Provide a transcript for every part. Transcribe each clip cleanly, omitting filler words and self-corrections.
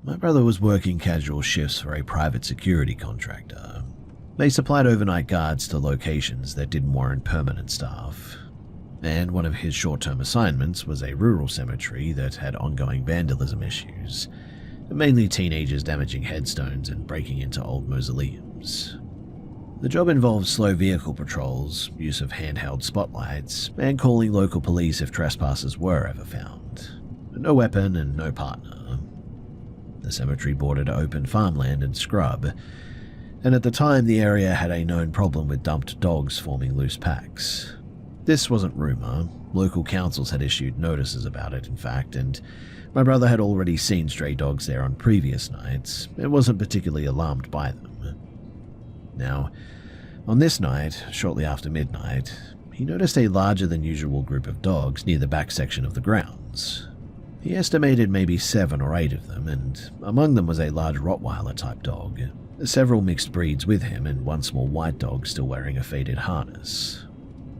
My brother was working casual shifts for a private security contractor. They supplied overnight guards to locations that didn't warrant permanent staff. And one of his short-term assignments was a rural cemetery that had ongoing vandalism issues, mainly teenagers damaging headstones and breaking into old mausoleums. The job involved slow vehicle patrols, use of handheld spotlights, and calling local police if trespassers were ever found. No weapon and no partner. The cemetery bordered open farmland and scrub, and at the time the area had a known problem with dumped dogs forming loose packs. This wasn't rumor. Local councils had issued notices about it, in fact, and my brother had already seen stray dogs there on previous nights and wasn't particularly alarmed by them. Now, on this night, shortly after midnight, he noticed a larger than usual group of dogs near the back section of the grounds. He estimated maybe 7 or 8 of them, and among them was a large Rottweiler-type dog, several mixed breeds with him, and one small white dog still wearing a faded harness.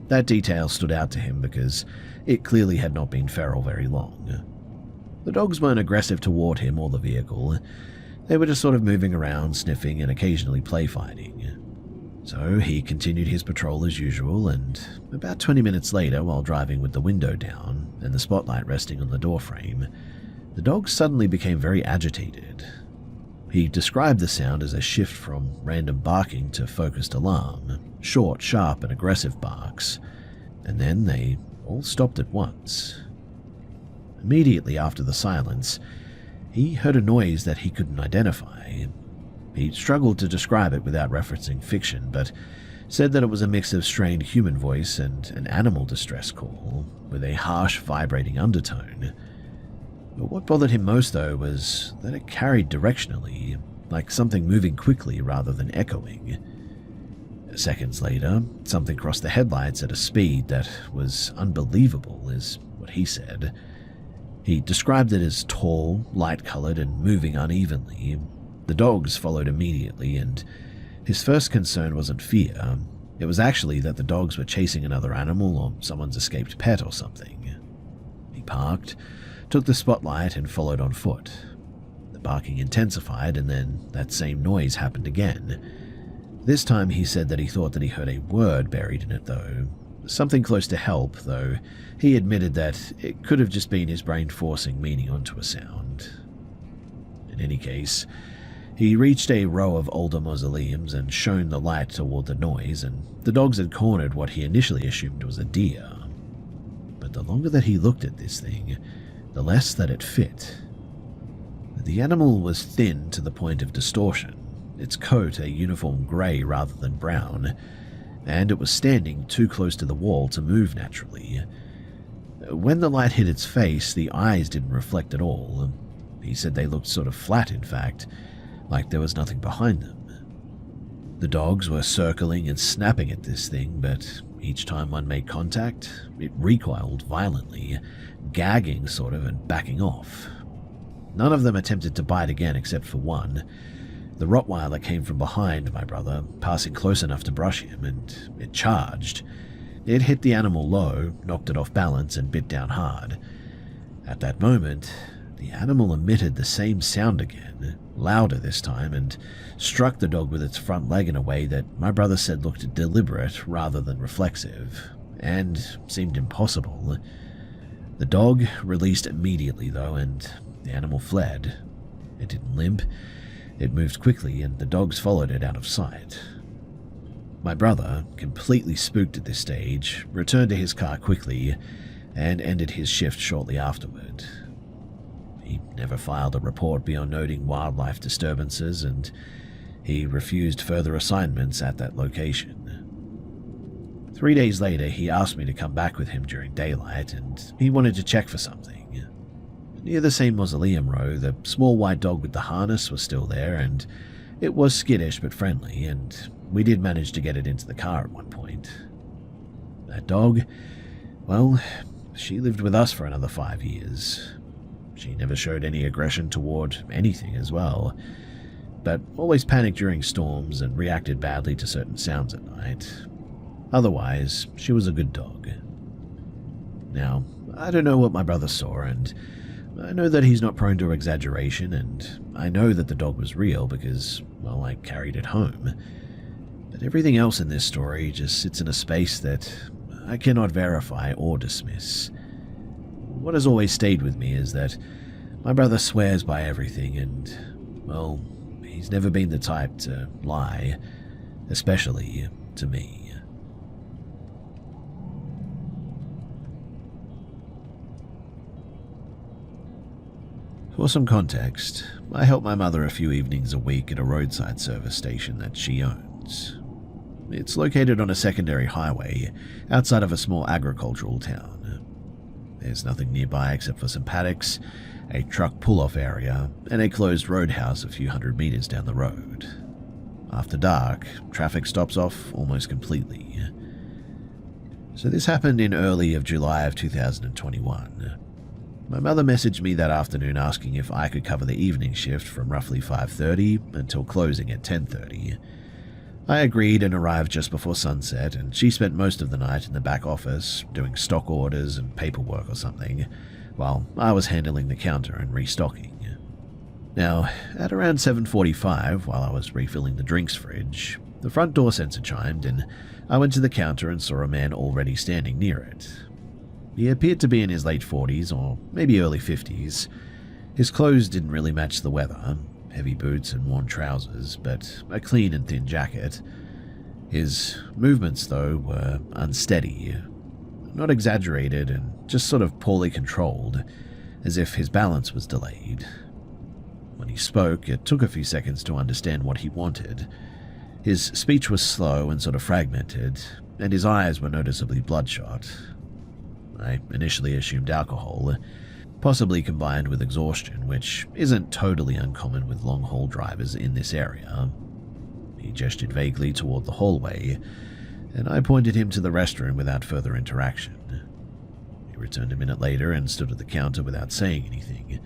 That detail stood out to him because it clearly had not been feral very long. The dogs weren't aggressive toward him or the vehicle. They were just sort of moving around, sniffing, and occasionally play fighting. So he continued his patrol as usual, and about 20 minutes later, while driving with the window down and the spotlight resting on the doorframe, the dog suddenly became very agitated. He described the sound as a shift from random barking to focused alarm, short, sharp, and aggressive barks, and then they all stopped at once. Immediately after the silence, he heard a noise that he couldn't identify. He struggled to describe it without referencing fiction, but said that it was a mix of strained human voice and an animal distress call, with a harsh, vibrating undertone. But what bothered him most, though, was that it carried directionally, like something moving quickly rather than echoing. Seconds later, something crossed the headlights at a speed that was unbelievable, is what he said. He described it as tall, light-colored, and moving unevenly. The dogs followed immediately, and his first concern wasn't fear. It was actually that the dogs were chasing another animal or someone's escaped pet or something. He parked, took the spotlight, and followed on foot. The barking intensified, and then that same noise happened again. This time he said that he thought that he heard a word buried in it, though. Something close to help, though he admitted that it could have just been his brain forcing meaning onto a sound. In any case, he reached a row of older mausoleums and shone the light toward the noise, and the dogs had cornered what he initially assumed was a deer. But the longer that he looked at this thing, the less that it fit. The animal was thin to the point of distortion, its coat a uniform grey rather than brown, and it was standing too close to the wall to move naturally. When the light hit its face, the eyes didn't reflect at all. He said they looked sort of flat, in fact, like there was nothing behind them. The dogs were circling and snapping at this thing, but each time one made contact, it recoiled violently, gagging sort of and backing off. None of them attempted to bite again except for one. The Rottweiler came from behind my brother, passing close enough to brush him, and it charged. It hit the animal low, knocked it off balance, and bit down hard. At that moment, the animal emitted the same sound again, louder this time, and struck the dog with its front leg in a way that my brother said looked deliberate rather than reflexive, and seemed impossible. The dog released immediately, though, and the animal fled. It didn't limp. It moved quickly, and the dogs followed it out of sight. My brother, completely spooked at this stage, returned to his car quickly and ended his shift shortly afterward. He never filed a report beyond noting wildlife disturbances, and he refused further assignments at that location. 3 days later, he asked me to come back with him during daylight, and he wanted to check for something. Near the same mausoleum row, the small white dog with the harness was still there, and it was skittish but friendly, and we did manage to get it into the car at one point. That dog, well, she lived with us for another 5 years. She never showed any aggression toward anything as well, but always panicked during storms and reacted badly to certain sounds at night. Otherwise, she was a good dog. Now, I don't know what my brother saw, and I know that he's not prone to exaggeration, and I know that the dog was real because, well, I carried it home. But everything else in this story just sits in a space that I cannot verify or dismiss. What has always stayed with me is that my brother swears by everything and, well, he's never been the type to lie, especially to me. For some context, I help my mother a few evenings a week at a roadside service station that she owns. It's located on a secondary highway outside of a small agricultural town. There's nothing nearby except for some paddocks, a truck pull-off area, and a closed roadhouse a few hundred meters down the road. After dark, traffic stops off almost completely. So this happened in early of July of 2021. My mother messaged me that afternoon asking if I could cover the evening shift from roughly 5:30 until closing at 10:30. I agreed and arrived just before sunset, and she spent most of the night in the back office doing stock orders and paperwork or something, while I was handling the counter and restocking. Now, at around 7:45, while I was refilling the drinks fridge, the front door sensor chimed and I went to the counter and saw a man already standing near it. He appeared to be in his late 40s or maybe early 50s. His clothes didn't really match the weather, heavy boots and worn trousers, but a clean and thin jacket. His movements, though, were unsteady, not exaggerated and just sort of poorly controlled, as if his balance was delayed. When he spoke, it took a few seconds to understand what he wanted. His speech was slow and sort of fragmented, and his eyes were noticeably bloodshot. I initially assumed alcohol, possibly combined with exhaustion, which isn't totally uncommon with long-haul drivers in this area. He gestured vaguely toward the hallway, and I pointed him to the restroom without further interaction. He returned a minute later and stood at the counter without saying anything.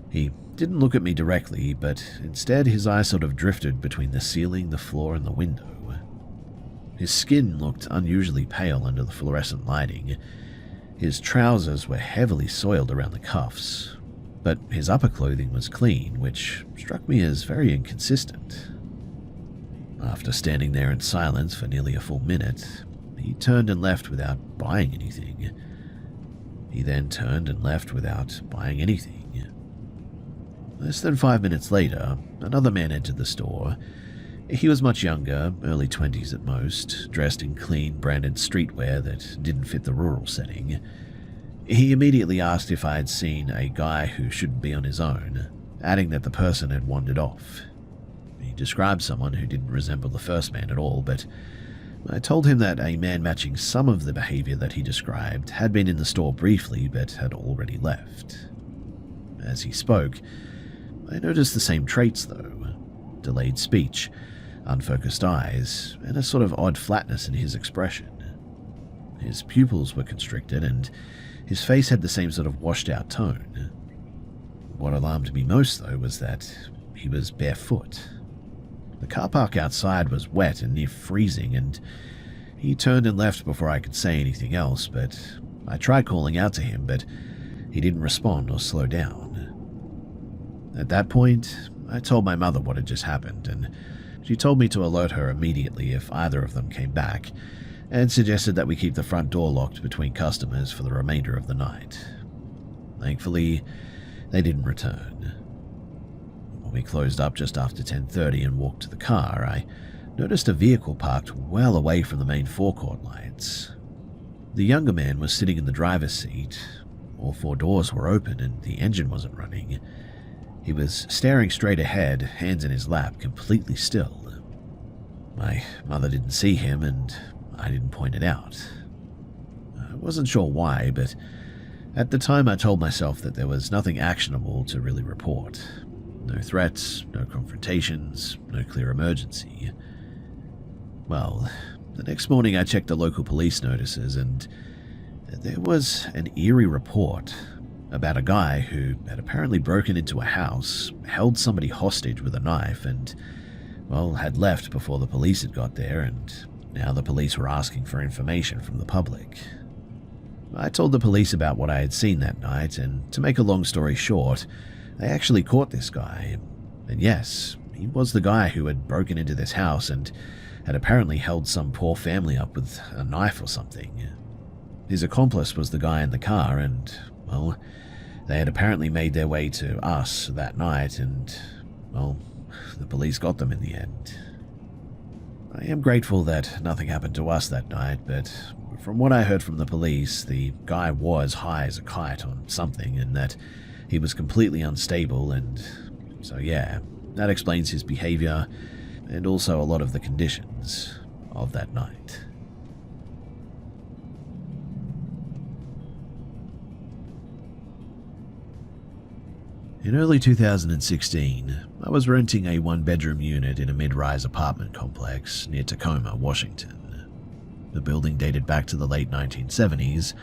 He didn't look at me directly, but instead his eyes sort of drifted between the ceiling, the floor, and the window. His skin looked unusually pale under the fluorescent lighting. His trousers were heavily soiled around the cuffs, but his upper clothing was clean, which struck me as very inconsistent. After standing there in silence for nearly a full minute, he turned and left without buying anything. He then turned and left without buying anything. Less than 5 minutes later, another man entered the store. He was much younger, early 20s at most, dressed in clean, branded streetwear that didn't fit the rural setting. He immediately asked if I had seen a guy who shouldn't be on his own, adding that the person had wandered off. He described someone who didn't resemble the first man at all, but I told him that a man matching some of the behavior that he described had been in the store briefly but had already left. As he spoke, I noticed the same traits though: delayed speech, unfocused eyes, and a sort of odd flatness in his expression. His pupils were constricted, and his face had the same sort of washed-out tone. What alarmed me most, though, was that he was barefoot. The car park outside was wet and near freezing, and he turned and left before I could say anything else, but I tried calling out to him, but he didn't respond or slow down. At that point, I told my mother what had just happened, and she told me to alert her immediately if either of them came back, and suggested that we keep the front door locked between customers for the remainder of the night. Thankfully, they didn't return. When we closed up just after 10:30 and walked to the car, I noticed a vehicle parked well away from the main forecourt lights. The younger man was sitting in the driver's seat. All 4 doors were open and the engine wasn't running. He was staring straight ahead, hands in his lap, completely still. My mother didn't see him, and I didn't point it out. I wasn't sure why, but at the time I told myself that there was nothing actionable to really report. No threats, no confrontations, no clear emergency. Well, the next morning I checked the local police notices, and there was an eerie report about a guy who had apparently broken into a house, held somebody hostage with a knife, and, well, had left before the police had got there, and now the police were asking for information from the public. I told the police about what I had seen that night, and to make a long story short, They actually caught this guy, and yes, he was the guy who had broken into this house and had apparently held some poor family up with a knife or something. His accomplice was the guy in the car, and, well, they had apparently made their way to us that night, and, well, the police got them in the end. I am grateful that nothing happened to us that night, but from what I heard from the police, the guy was high as a kite on something, and that he was completely unstable, and so yeah, that explains his behavior and also a lot of the conditions of that night. In early 2016, I was renting a one-bedroom unit in a mid-rise apartment complex near Tacoma, Washington. The building dated back to the late 1970s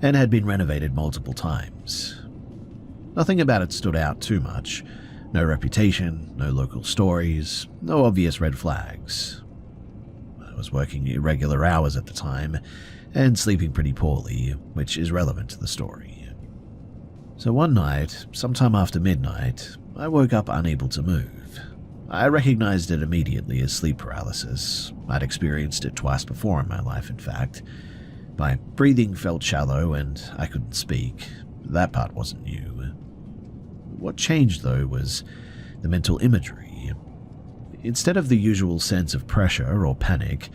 and had been renovated multiple times. Nothing about it stood out too much. No reputation, no local stories, no obvious red flags. I was working irregular hours at the time and sleeping pretty poorly, which is relevant to the story. So one night, sometime after midnight, I woke up unable to move. I recognized it immediately as sleep paralysis. I'd experienced it twice before in my life, in fact. My breathing felt shallow and I couldn't speak. That part wasn't new. What changed, though, was the mental imagery. Instead of the usual sense of pressure or panic,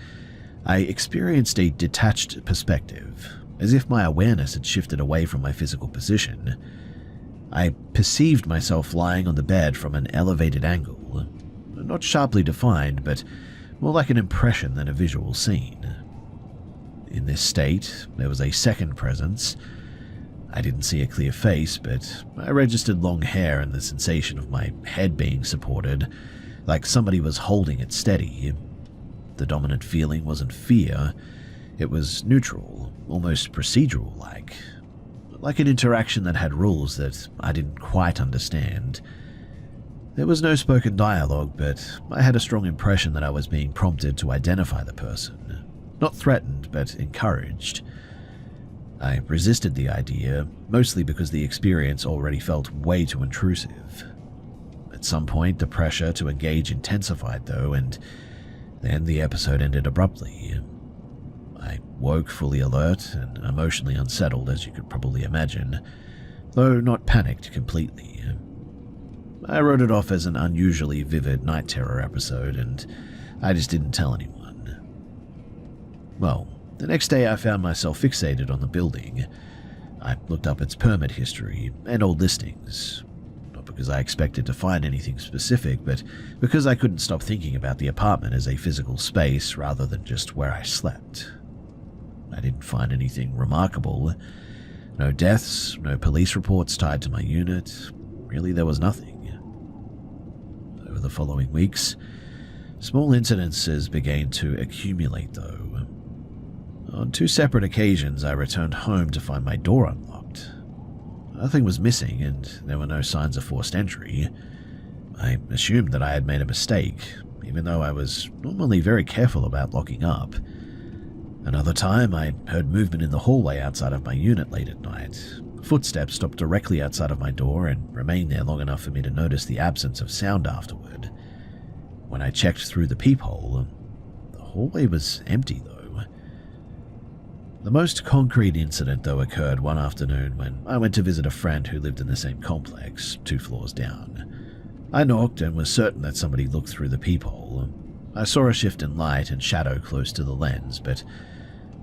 I experienced a detached perspective, as if my awareness had shifted away from my physical position. I perceived myself lying on the bed from an elevated angle, not sharply defined, but more like an impression than a visual scene. In this state, there was a second presence. I didn't see a clear face, but I registered long hair and the sensation of my head being supported, like somebody was holding it steady. The dominant feeling wasn't fear, it was neutral, almost procedural-like an interaction that had rules that I didn't quite understand. There was no spoken dialogue, but I had a strong impression that I was being prompted to identify the person. Not threatened, but encouraged. I resisted the idea, mostly because the experience already felt way too intrusive. At some point, the pressure to engage intensified, though, and then the episode ended abruptly. I woke fully alert and emotionally unsettled, as you could probably imagine, though not panicked completely. I wrote it off as an unusually vivid night terror episode, and I just didn't tell anyone. Well, the next day I found myself fixated on the building. I looked up its permit history and old listings, not because I expected to find anything specific, but because I couldn't stop thinking about the apartment as a physical space rather than just where I slept. I didn't find anything remarkable. No deaths, no police reports tied to my unit. Really, there was nothing. Over the following weeks, small incidences began to accumulate, though. On 2 separate occasions, I returned home to find my door unlocked. Nothing was missing, and there were no signs of forced entry. I assumed that I had made a mistake, even though I was normally very careful about locking up. Another time, I heard movement in the hallway outside of my unit late at night. Footsteps stopped directly outside of my door and remained there long enough for me to notice the absence of sound afterward. When I checked through the peephole, the hallway was empty, though. The most concrete incident, though, occurred one afternoon when I went to visit a friend who lived in the same complex, 2 floors down. I knocked and was certain that somebody looked through the peephole. I saw a shift in light and shadow close to the lens, but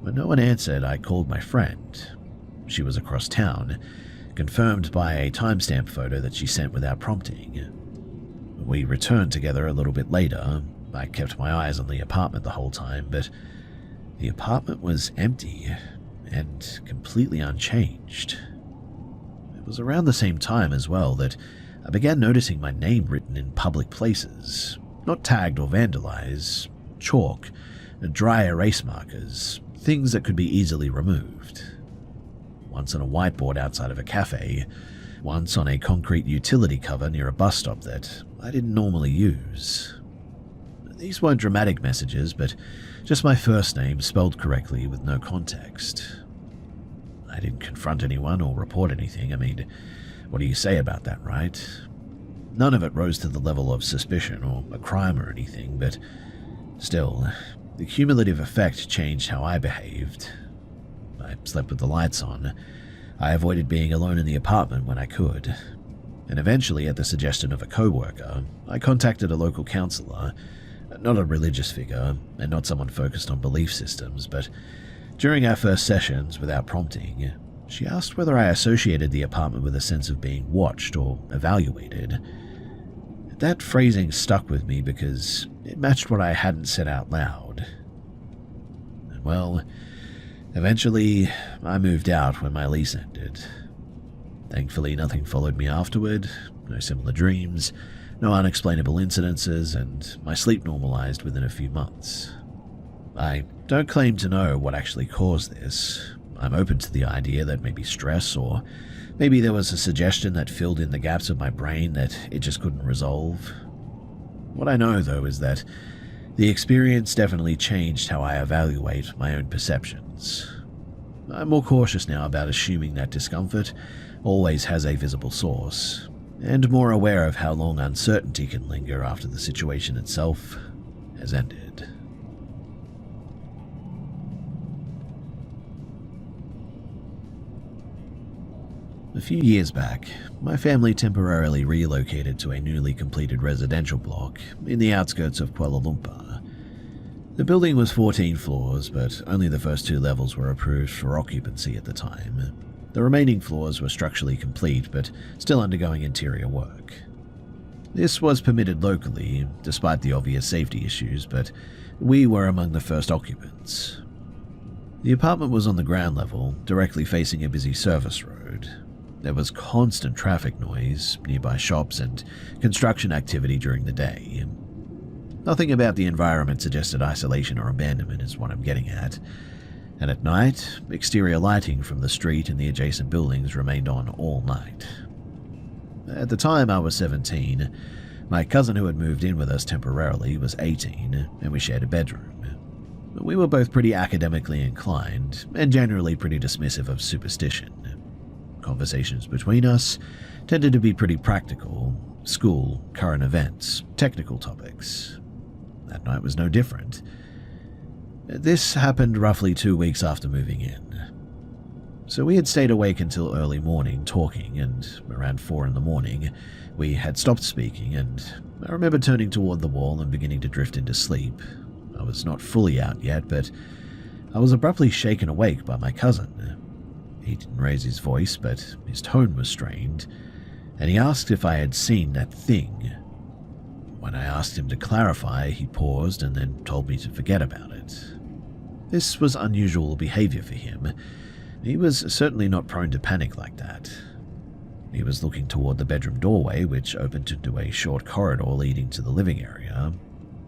when no one answered, I called my friend. She was across town, confirmed by a timestamp photo that she sent without prompting. We returned together a little bit later. I kept my eyes on the apartment the whole time, but the apartment was empty and completely unchanged. It was around the same time as well that I began noticing my name written in public places, not tagged or vandalized, chalk, dry erase markers, things that could be easily removed. Once on a whiteboard outside of a cafe, once on a concrete utility cover near a bus stop that I didn't normally use. These weren't dramatic messages, but just my first name spelled correctly with no context. I didn't confront anyone or report anything. I mean, What do you say about that, right? None of it rose to the level of suspicion or a crime or anything, but still, the cumulative effect changed how I behaved. I slept with the lights on. I avoided being alone in the apartment when I could. And eventually, at the suggestion of a co-worker, I contacted a local counselor, not a religious figure, and not someone focused on belief systems, but during our first sessions, without prompting, she asked whether I associated the apartment with a sense of being watched or evaluated. That phrasing stuck with me because it matched what I hadn't said out loud. And well, eventually, I moved out when my lease ended. Thankfully, nothing followed me afterward, no similar dreams, no unexplainable incidences, and my sleep normalized within a few months. I don't claim to know what actually caused this. I'm open to the idea that maybe stress, or maybe there was a suggestion that filled in the gaps of my brain that it just couldn't resolve. What I know, though, is that the experience definitely changed how I evaluate my own perceptions. I'm more cautious now about assuming that discomfort always has a visible source, and more aware of how long uncertainty can linger after the situation itself has ended. A few years back, my family temporarily relocated to a newly completed residential block in the outskirts of Kuala Lumpur. The building was 14 floors, but only the first 2 levels were approved for occupancy at the time. The remaining floors were structurally complete, but still undergoing interior work. This was permitted locally, despite the obvious safety issues, but we were among the first occupants. The apartment was on the ground level, directly facing a busy service road. There was constant traffic noise, nearby shops, and construction activity during the day. Nothing about the environment suggested isolation or abandonment is what I'm getting at. And at night, exterior lighting from the street and the adjacent buildings remained on all night. At the time I was 17, my cousin who had moved in with us temporarily was 18, and we shared a bedroom. We were both pretty academically inclined, and generally pretty dismissive of superstition. Conversations between us tended to be pretty practical: school, current events, technical topics. That night was no different. This happened roughly 2 weeks after moving in. So we had stayed awake until early morning talking, and around 4 in the morning, we had stopped speaking, and I remember turning toward the wall and beginning to drift into sleep. I was not fully out yet, but I was abruptly shaken awake by my cousin. He didn't raise his voice, but his tone was strained, and he asked if I had seen that thing. When I asked him to clarify, he paused and then told me to forget about it. This was unusual behavior for him. He was certainly not prone to panic like that. He was looking toward the bedroom doorway, which opened into a short corridor leading to the living area.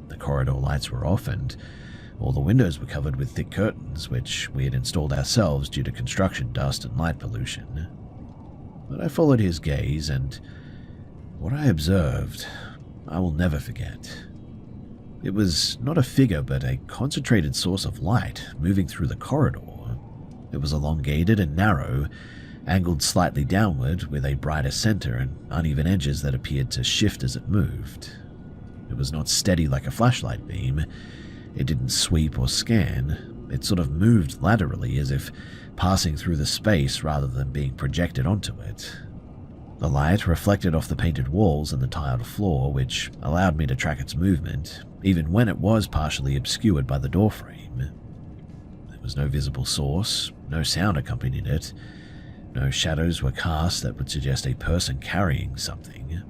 The corridor lights were off, and all the windows were covered with thick curtains, which we had installed ourselves due to construction dust and light pollution. But I followed his gaze, and what I observed, I will never forget. It was not a figure, but a concentrated source of light moving through the corridor. It was elongated and narrow, angled slightly downward, with a brighter center and uneven edges that appeared to shift as it moved. It was not steady like a flashlight beam. It didn't sweep or scan. It sort of moved laterally, as if passing through the space rather than being projected onto it. The light reflected off the painted walls and the tiled floor, which allowed me to track its movement, even when it was partially obscured by the doorframe. There was no visible source, no sound accompanied it. No shadows were cast that would suggest a person carrying something.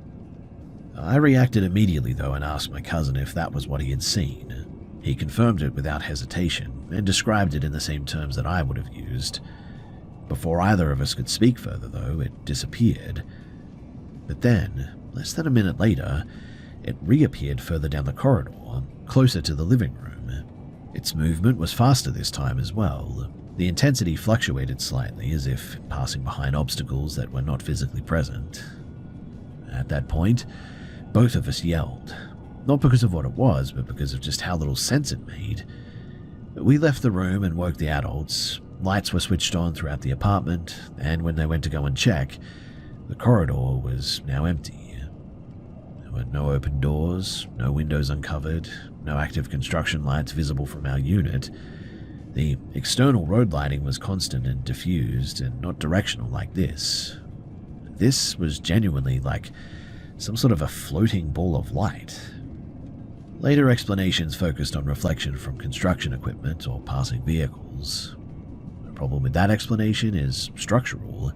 I reacted immediately, though, and asked my cousin if that was what he had seen. He confirmed it without hesitation, and described it in the same terms that I would have used. Before either of us could speak further, though, it disappeared. But then, less than a minute later, it reappeared further down the corridor, closer to the living room. Its movement was faster this time as well. The intensity fluctuated slightly, as if passing behind obstacles that were not physically present. At that point, both of us yelled, not because of what it was, but because of just how little sense it made. We left the room and woke the adults. Lights were switched on throughout the apartment, and when they went to go and check, The corridor was now empty. There were no open doors, no windows uncovered, no active construction lights visible from our unit. The external road lighting was constant and diffused, and not directional like this. This was genuinely like some sort of a floating ball of light. Later explanations focused on reflection from construction equipment or passing vehicles. The problem with that explanation is structural.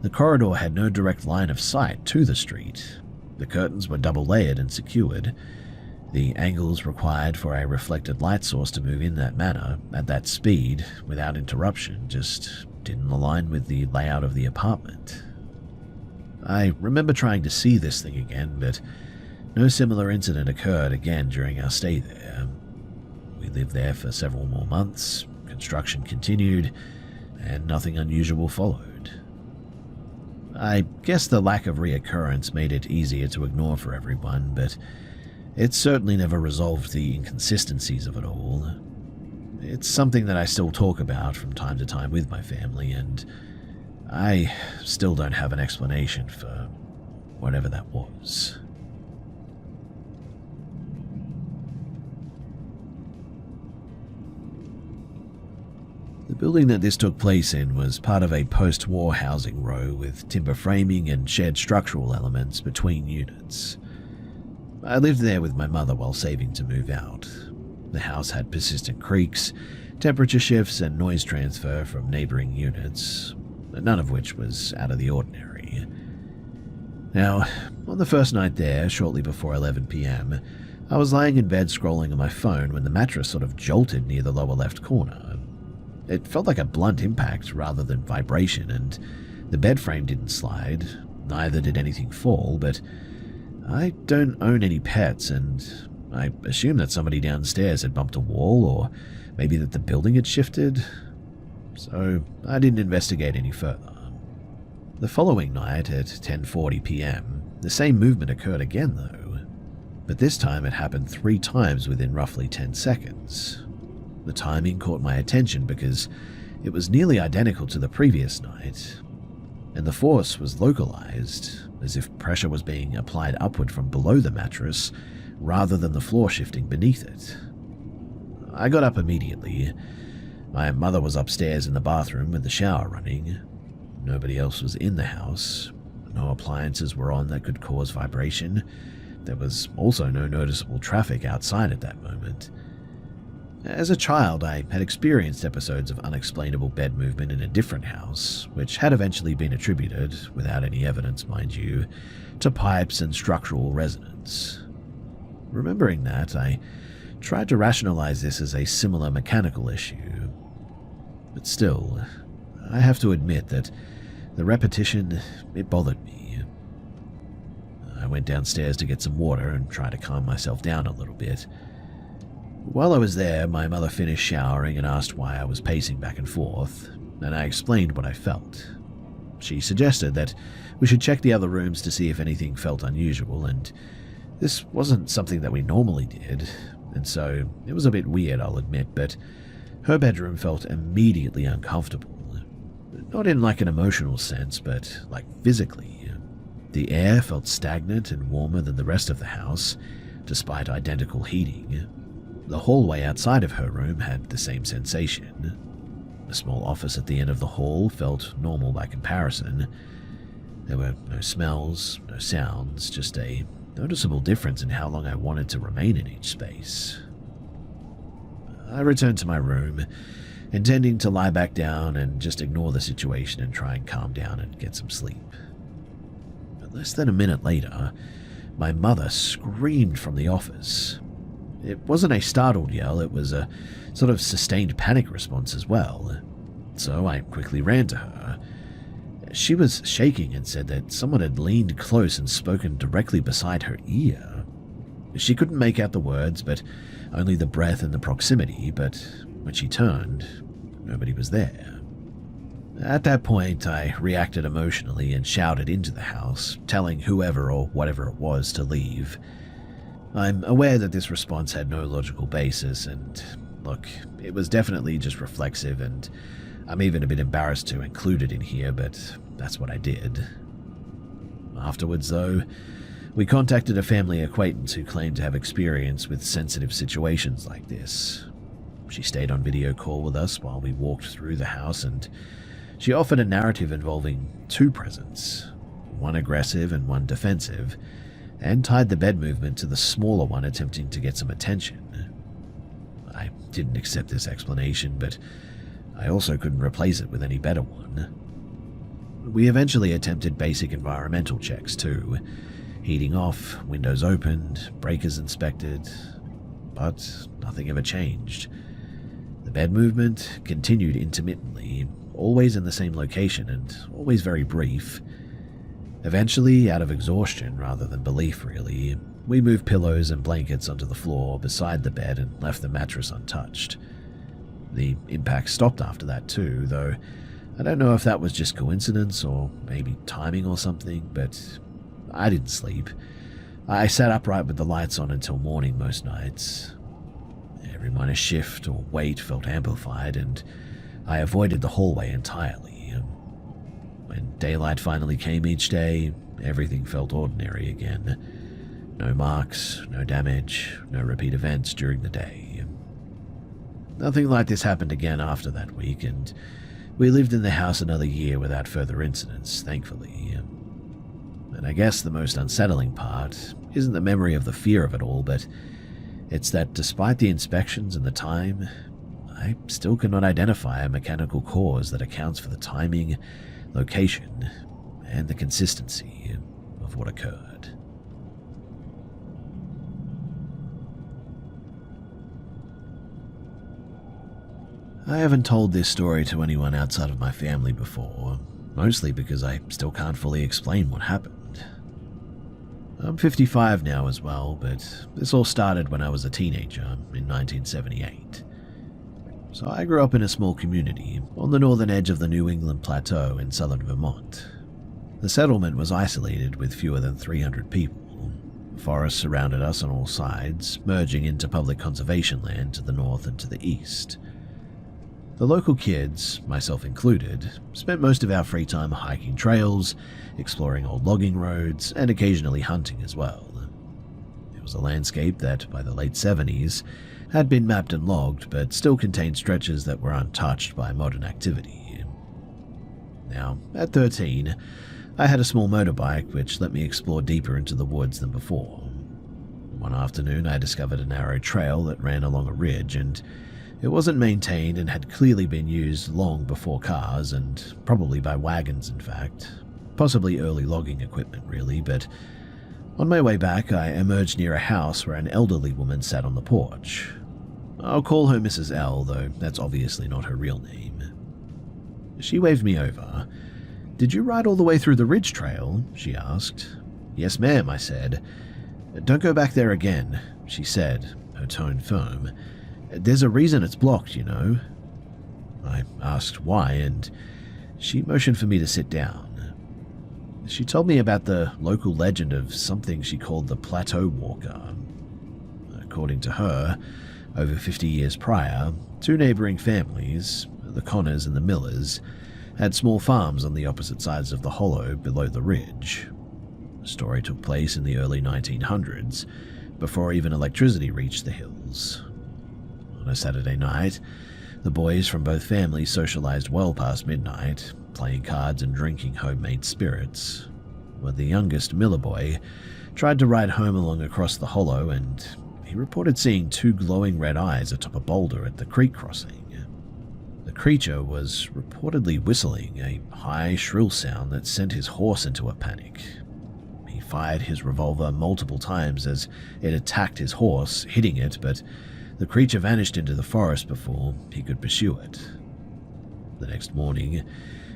The corridor had no direct line of sight to the street. The curtains were double-layered and secured. The angles required for a reflected light source to move in that manner, at that speed, without interruption, just didn't align with the layout of the apartment. I remember trying to see this thing again, but no similar incident occurred again during our stay there. We lived there for several more months, construction continued, and nothing unusual followed. I guess the lack of reoccurrence made it easier to ignore for everyone, but it certainly never resolved the inconsistencies of it all. It's something that I still talk about from time to time with my family, and I still don't have an explanation for whatever that was. The building that this took place in was part of a post-war housing row with timber framing and shared structural elements between units. I lived there with my mother while saving to move out. The house had persistent creaks, temperature shifts, and noise transfer from neighboring units, none of which was out of the ordinary. Now, on the first night there, shortly before 11 p.m., I was lying in bed scrolling on my phone when the mattress sort of jolted near the lower left corner. It felt like a blunt impact rather than vibration, and the bed frame didn't slide, neither did anything fall, but I don't own any pets, and I assumed that somebody downstairs had bumped a wall, or maybe that the building had shifted, so I didn't investigate any further. The following night at 10:40 p.m., the same movement occurred again though, but this time it happened 3 times within roughly 10 seconds. The timing caught my attention because it was nearly identical to the previous night, and the force was localized, as if pressure was being applied upward from below the mattress rather than the floor shifting beneath it. I got up immediately. My mother was upstairs in the bathroom with the shower running. Nobody else was in the house. No appliances were on that could cause vibration. There was also no noticeable traffic outside at that moment. As a child, I had experienced episodes of unexplainable bed movement in a different house, which had eventually been attributed, without any evidence mind you, to pipes and structural resonance. Remembering that, I tried to rationalize this as a similar mechanical issue. But still, I have to admit that the repetition, it bothered me. I went downstairs to get some water and try to calm myself down a little bit. While I was there, my mother finished showering and asked why I was pacing back and forth, and I explained what I felt. She suggested that we should check the other rooms to see if anything felt unusual, and this wasn't something that we normally did, and so it was a bit weird, I'll admit, but her bedroom felt immediately uncomfortable. Not in like an emotional sense, but like physically. The air felt stagnant and warmer than the rest of the house, despite identical heating. The hallway outside of her room had the same sensation. The small office at the end of the hall felt normal by comparison. There were no smells, no sounds, just a noticeable difference in how long I wanted to remain in each space. I returned to my room, intending to lie back down and just ignore the situation and try and calm down and get some sleep. But less than a minute later, my mother screamed from the office. It wasn't a startled yell, it was a sort of sustained panic response as well. So I quickly ran to her. She was shaking and said that someone had leaned close and spoken directly beside her ear. She couldn't make out the words, but only the breath and the proximity, but when she turned, nobody was there. At that point, I reacted emotionally and shouted into the house, telling whoever or whatever it was to leave. I'm aware that this response had no logical basis, and look, it was definitely just reflexive, and I'm even a bit embarrassed to include it in here, but that's what I did. Afterwards, though, we contacted a family acquaintance who claimed to have experience with sensitive situations like this. She stayed on video call with us while we walked through the house, and she offered a narrative involving two presents, one aggressive and one defensive, and tied the bed movement to the smaller one attempting to get some attention. I didn't accept this explanation, but I also couldn't replace it with any better one. We eventually attempted basic environmental checks too. Heating off, windows opened, breakers inspected, but nothing ever changed. The bed movement continued intermittently, always in the same location and always very brief. Eventually, out of exhaustion rather than belief really, we moved pillows and blankets onto the floor beside the bed and left the mattress untouched. The impact stopped after that too, though I don't know if that was just coincidence or maybe timing or something, but I didn't sleep. I sat upright with the lights on until morning most nights. Every minor shift or weight felt amplified, and I avoided the hallway entirely. When daylight finally came each day, everything felt ordinary again. No marks, no damage, no repeat events during the day. Nothing like this happened again after that week, and we lived in the house another year without further incidents, thankfully. And I guess the most unsettling part isn't the memory of the fear of it all, but it's that despite the inspections and the time, I still cannot identify a mechanical cause that accounts for the timing, location, and the consistency of what occurred. I haven't told this story to anyone outside of my family before, mostly because I still can't fully explain what happened. I'm 55 now as well, but this all started when I was a teenager in 1978. So I grew up in a small community on the northern edge of the New England Plateau in southern Vermont. The settlement was isolated with fewer than 300 people. Forests surrounded us on all sides, merging into public conservation land to the north and to the east. The local kids, myself included, spent most of our free time hiking trails, exploring old logging roads, and occasionally hunting as well. It was a landscape that, by the late 70s, had been mapped and logged, but still contained stretches that were untouched by modern activity. Now, at 13, I had a small motorbike which let me explore deeper into the woods than before. One afternoon, I discovered a narrow trail that ran along a ridge, and it wasn't maintained and had clearly been used long before cars, and probably by wagons in fact. Possibly early logging equipment really, but on my way back I emerged near a house where an elderly woman sat on the porch. I'll call her Mrs. L, though that's obviously not her real name. She waved me over. "Did you ride all the way through the ridge trail?" she asked. "Yes, ma'am," I said. "Don't go back there again," she said, her tone firm. "There's a reason it's blocked, you know." I asked why, and she motioned for me to sit down. She told me about the local legend of something she called the Plateau Walker. According to her, over 50 years prior, two neighboring families, the Connors and the Millers, had small farms on the opposite sides of the hollow below the ridge. The story took place in the early 1900s, before even electricity reached the hills. On a Saturday night, the boys from both families socialized well past midnight, playing cards and drinking homemade spirits, when the youngest Miller boy tried to ride home along across the hollow, and he reported seeing two glowing red eyes atop a boulder at the creek crossing. The creature was reportedly whistling, a high, shrill sound that sent his horse into a panic. He fired his revolver multiple times as it attacked his horse, hitting it, but the creature vanished into the forest before he could pursue it. The next morning,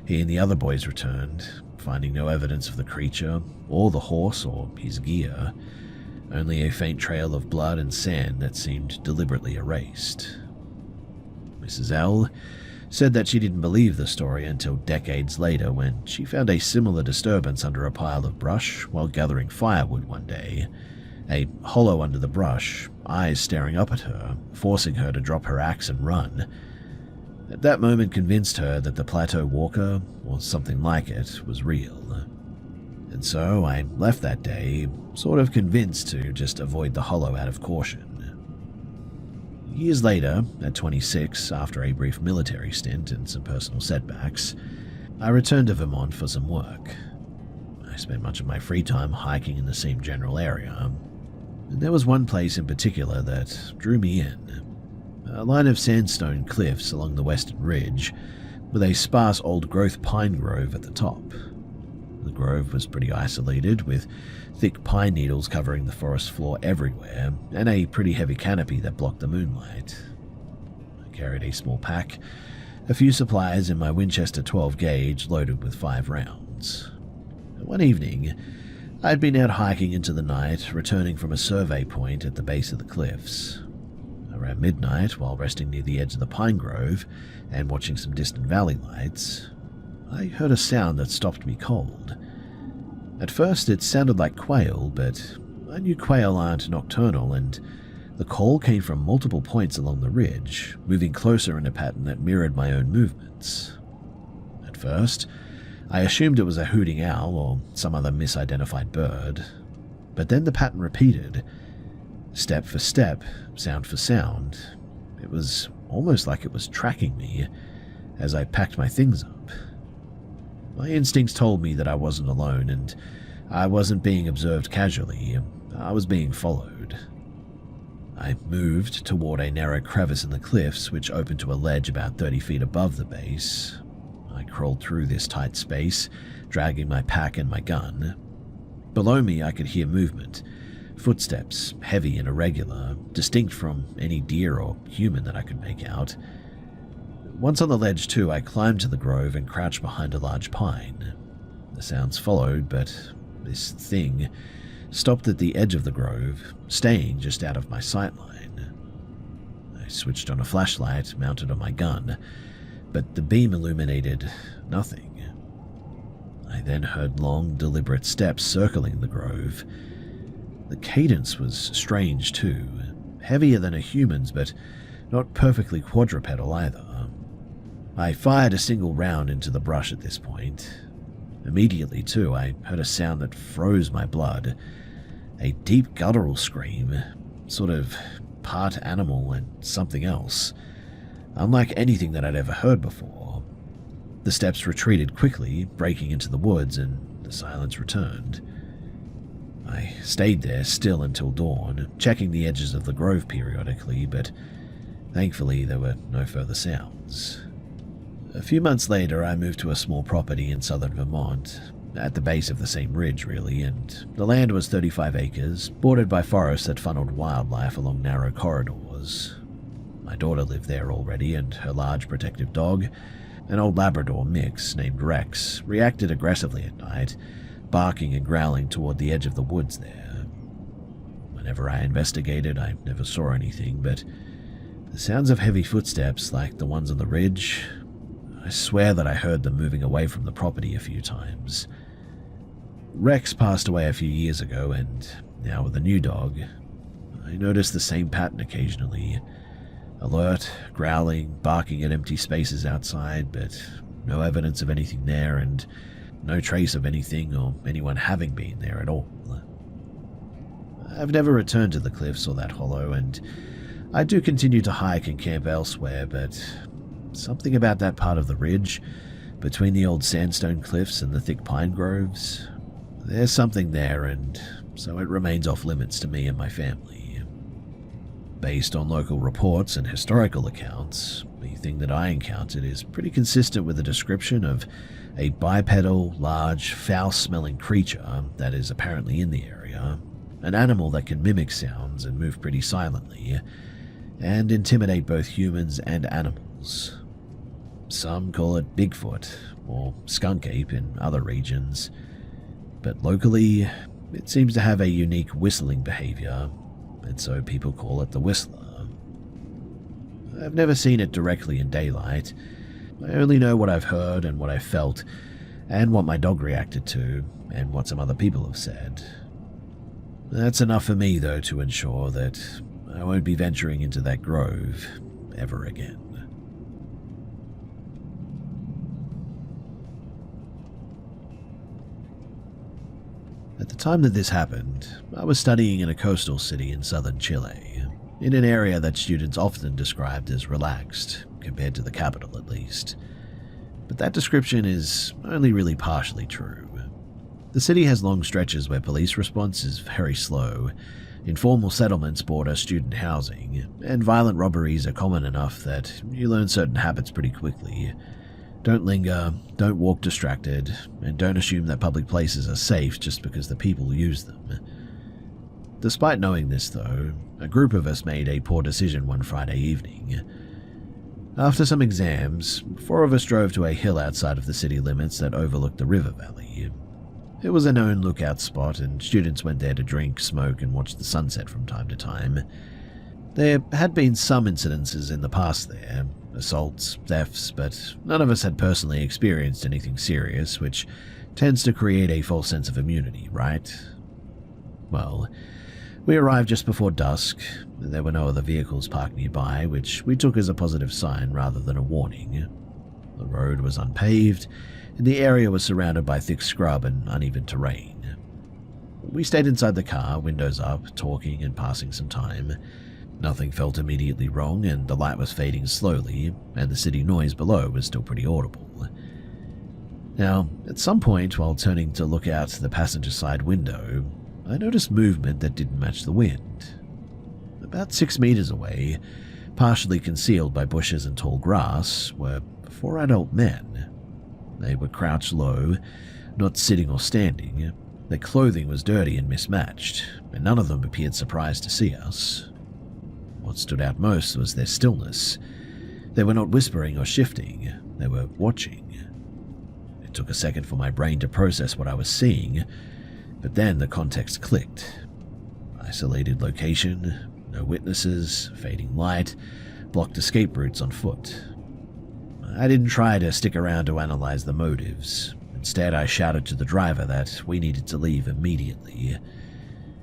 he and the other boys returned, finding no evidence of the creature, or the horse, or his gear, only a faint trail of blood and sand that seemed deliberately erased. Mrs. L said that she didn't believe the story until decades later when she found a similar disturbance under a pile of brush while gathering firewood one day, a hollow under the brush, eyes staring up at her, forcing her to drop her axe and run. At that moment convinced her that the Plateau Walker, or something like it, was real. And so I left that day, sort of convinced to just avoid the hollow out of caution. Years later, at 26, after a brief military stint and some personal setbacks, I returned to Vermont for some work. I spent much of my free time hiking in the same general area, and there was one place in particular that drew me in. A line of sandstone cliffs along the western ridge, with a sparse old-growth pine grove at the top. The grove was pretty isolated, with thick pine needles covering the forest floor everywhere, and a pretty heavy canopy that blocked the moonlight. I carried a small pack, a few supplies, and my Winchester 12 gauge loaded with 5 rounds. One evening, I had been out hiking into the night, returning from a survey point at the base of the cliffs. Around midnight, while resting near the edge of the pine grove and watching some distant valley lights, I heard a sound that stopped me cold. At first it sounded like quail, but I knew quail aren't nocturnal, and the call came from multiple points along the ridge, moving closer in a pattern that mirrored my own movements. At first, I assumed it was a hooting owl or some other misidentified bird, but then the pattern repeated, step for step, sound for sound. It was almost like it was tracking me as I packed my things up. My instincts told me that I wasn't alone, and I wasn't being observed casually. I was being followed. I moved toward a narrow crevice in the cliffs, which opened to a ledge about 30 feet above the base. I crawled through this tight space, dragging my pack and my gun. Below me, I could hear movement, footsteps, heavy and irregular, distinct from any deer or human that I could make out. Once on the ledge, too, I climbed to the grove and crouched behind a large pine. The sounds followed, but this thing stopped at the edge of the grove, staying just out of my sightline. I switched on a flashlight mounted on my gun, but the beam illuminated nothing. I then heard long, deliberate steps circling the grove. The cadence was strange, too, heavier than a human's, but not perfectly quadrupedal either. I fired a single round into the brush at this point. Immediately, too, I heard a sound that froze my blood. A deep guttural scream, sort of part animal and something else, unlike anything that I'd ever heard before. The steps retreated quickly, breaking into the woods, and the silence returned. I stayed there still until dawn, checking the edges of the grove periodically, but thankfully there were no further sounds. A few months later, I moved to a small property in southern Vermont, at the base of the same ridge, really, and the land was 35 acres, bordered by forests that funneled wildlife along narrow corridors. My daughter lived there already, and her large protective dog, an old Labrador mix named Rex, reacted aggressively at night, barking and growling toward the edge of the woods there. Whenever I investigated, I never saw anything, but the sounds of heavy footsteps like the ones on the ridge, I swear that I heard them moving away from the property a few times. Rex passed away a few years ago, and now with a new dog, I noticed the same pattern occasionally. Alert, growling, barking at empty spaces outside, but no evidence of anything there, and no trace of anything or anyone having been there at all. I've never returned to the cliffs or that hollow, and I do continue to hike and camp elsewhere, but something about that part of the ridge, between the old sandstone cliffs and the thick pine groves, there's something there, and so it remains off limits to me and my family. Based on local reports and historical accounts, the thing that I encountered is pretty consistent with the description of a bipedal, large, foul-smelling creature that is apparently in the area, an animal that can mimic sounds and move pretty silently, and intimidate both humans and animals. Some call it Bigfoot, or skunk ape in other regions, but locally, it seems to have a unique whistling behavior, and so people call it the Whistler. I've never seen it directly in daylight. I only know what I've heard and what I've felt, and what my dog reacted to, and what some other people have said. That's enough for me, though, to ensure that I won't be venturing into that grove ever again. At the time that this happened, I was studying in a coastal city in southern Chile, in an area that students often described as relaxed, compared to the capital at least. But that description is only really partially true. The city has long stretches where police response is very slow, informal settlements border student housing, and violent robberies are common enough that you learn certain habits pretty quickly. Don't linger, don't walk distracted, and don't assume that public places are safe just because the people use them. Despite knowing this though, a group of us made a poor decision one Friday evening. After some exams, 4 of us drove to a hill outside of the city limits that overlooked the river valley. It was a known lookout spot, and students went there to drink, smoke, and watch the sunset from time to time. There had been some incidences in the past there, assaults, thefts, but none of us had personally experienced anything serious, which tends to create a false sense of immunity, right? Well, we arrived just before dusk. There were no other vehicles parked nearby, which we took as a positive sign rather than a warning. The road was unpaved, and the area was surrounded by thick scrub and uneven terrain. We stayed inside the car, windows up, talking and passing some time. Nothing felt immediately wrong, and the light was fading slowly, and the city noise below was still pretty audible. Now, at some point, while turning to look out the passenger side window, I noticed movement that didn't match the wind. About 6 meters away, partially concealed by bushes and tall grass, were 4 adult men. They were crouched low, not sitting or standing. Their clothing was dirty and mismatched, and none of them appeared surprised to see us. What stood out most was their stillness. They were not whispering or shifting, they were watching. It took a second for my brain to process what I was seeing, but then the context clicked. Isolated location, no witnesses, fading light, blocked escape routes on foot. I didn't try to stick around to analyze the motives. Instead, I shouted to the driver that we needed to leave immediately.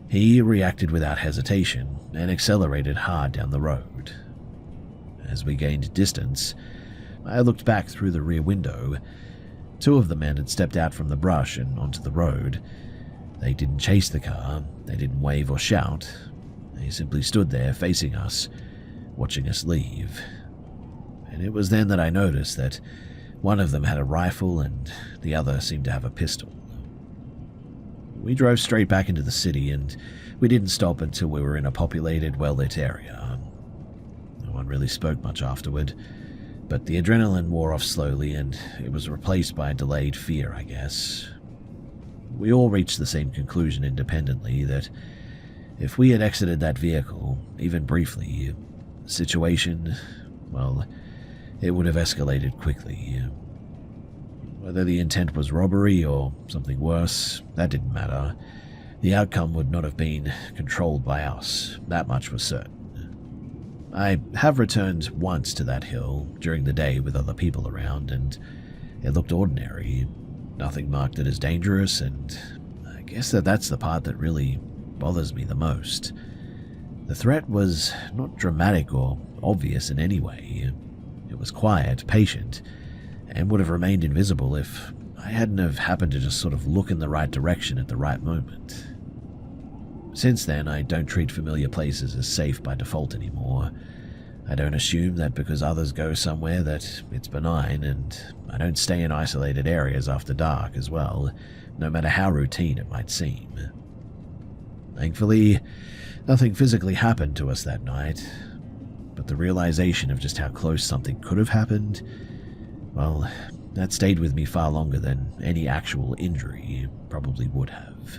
He reacted without hesitation and accelerated hard down the road. As we gained distance, I looked back through the rear window. 2 of the men had stepped out from the brush and onto the road. They didn't chase the car, they didn't wave or shout. They simply stood there facing us, watching us leave. And it was then that I noticed that one of them had a rifle and the other seemed to have a pistol. We drove straight back into the city, and we didn't stop until we were in a populated, well-lit area. No one really spoke much afterward, but the adrenaline wore off slowly, and it was replaced by a delayed fear, I guess. We all reached the same conclusion independently, that if we had exited that vehicle, even briefly, the situation, well, it would have escalated quickly. Whether the intent was robbery or something worse, that didn't matter. The outcome would not have been controlled by us, that much was certain. I have returned once to that hill during the day with other people around, and it looked ordinary. Nothing marked it as dangerous, and I guess that's the part that really bothers me the most. The threat was not dramatic or obvious in any way. It was quiet, patient, and would have remained invisible if I hadn't have happened to just sort of look in the right direction at the right moment. Since then, I don't treat familiar places as safe by default anymore. I don't assume that because others go somewhere that it's benign, and I don't stay in isolated areas after dark as well, no matter how routine it might seem. Thankfully, nothing physically happened to us that night, but the realization of just how close something could have happened, well, that stayed with me far longer than any actual injury probably would have.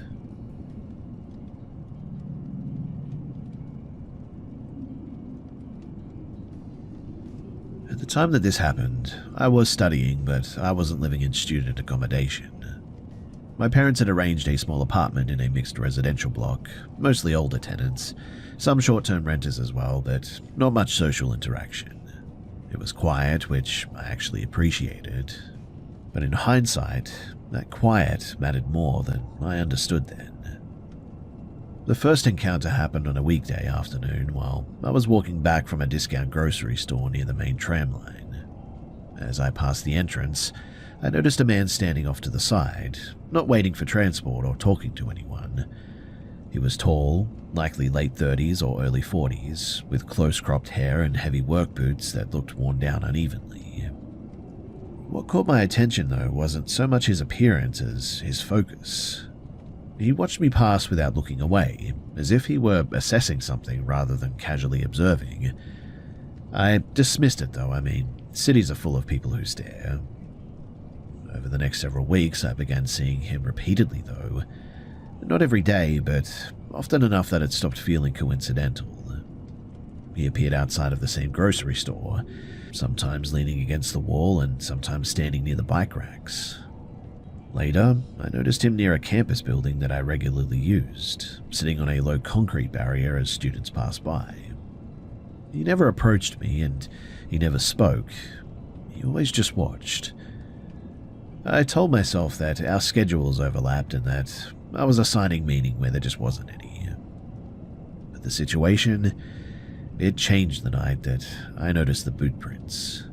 At the time that this happened, I was studying, but I wasn't living in student accommodation. My parents had arranged a small apartment in a mixed residential block, mostly older tenants, some short-term renters as well, but not much social interaction. It was quiet, which I actually appreciated. But in hindsight, that quiet mattered more than I understood then. The first encounter happened on a weekday afternoon while I was walking back from a discount grocery store near the main tram line. As I passed the entrance, I noticed a man standing off to the side, not waiting for transport or talking to anyone. He was tall, likely late 30s or early 40s, with close-cropped hair and heavy work boots that looked worn down unevenly. What caught my attention, though, wasn't so much his appearance as his focus. He watched me pass without looking away, as if he were assessing something rather than casually observing. I dismissed it, though. I mean, cities are full of people who stare. Over the next several weeks, I began seeing him repeatedly, though. Not every day, but often enough that it stopped feeling coincidental. He appeared outside of the same grocery store, sometimes leaning against the wall and sometimes standing near the bike racks. Later, I noticed him near a campus building that I regularly used, sitting on a low concrete barrier as students passed by. He never approached me, and he never spoke. He always just watched. I told myself that our schedules overlapped and that I was assigning meaning where there just wasn't any. But the situation, it changed the night that I noticed the boot prints.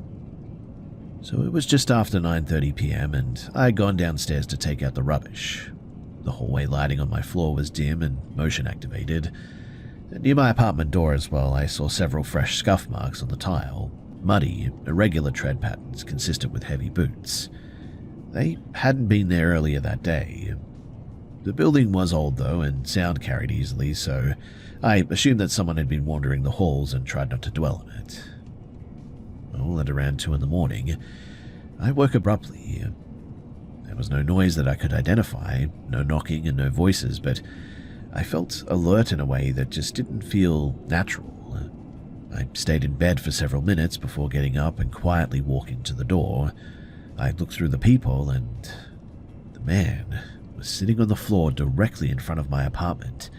So it was just after 9:30 p.m. and I had gone downstairs to take out the rubbish. The hallway lighting on my floor was dim and motion activated. Near my apartment door as well, I saw several fresh scuff marks on the tile, muddy, irregular tread patterns consistent with heavy boots. They hadn't been there earlier that day. The building was old though, and sound carried easily, so I assumed that someone had been wandering the halls and tried not to dwell on it. Well, at around 2 in the morning, I woke abruptly. There was no noise that I could identify, no knocking and no voices, but I felt alert in a way that just didn't feel natural. I stayed in bed for several minutes before getting up and quietly walking to the door. I looked through the peephole and the man was sitting on the floor directly in front of my apartment,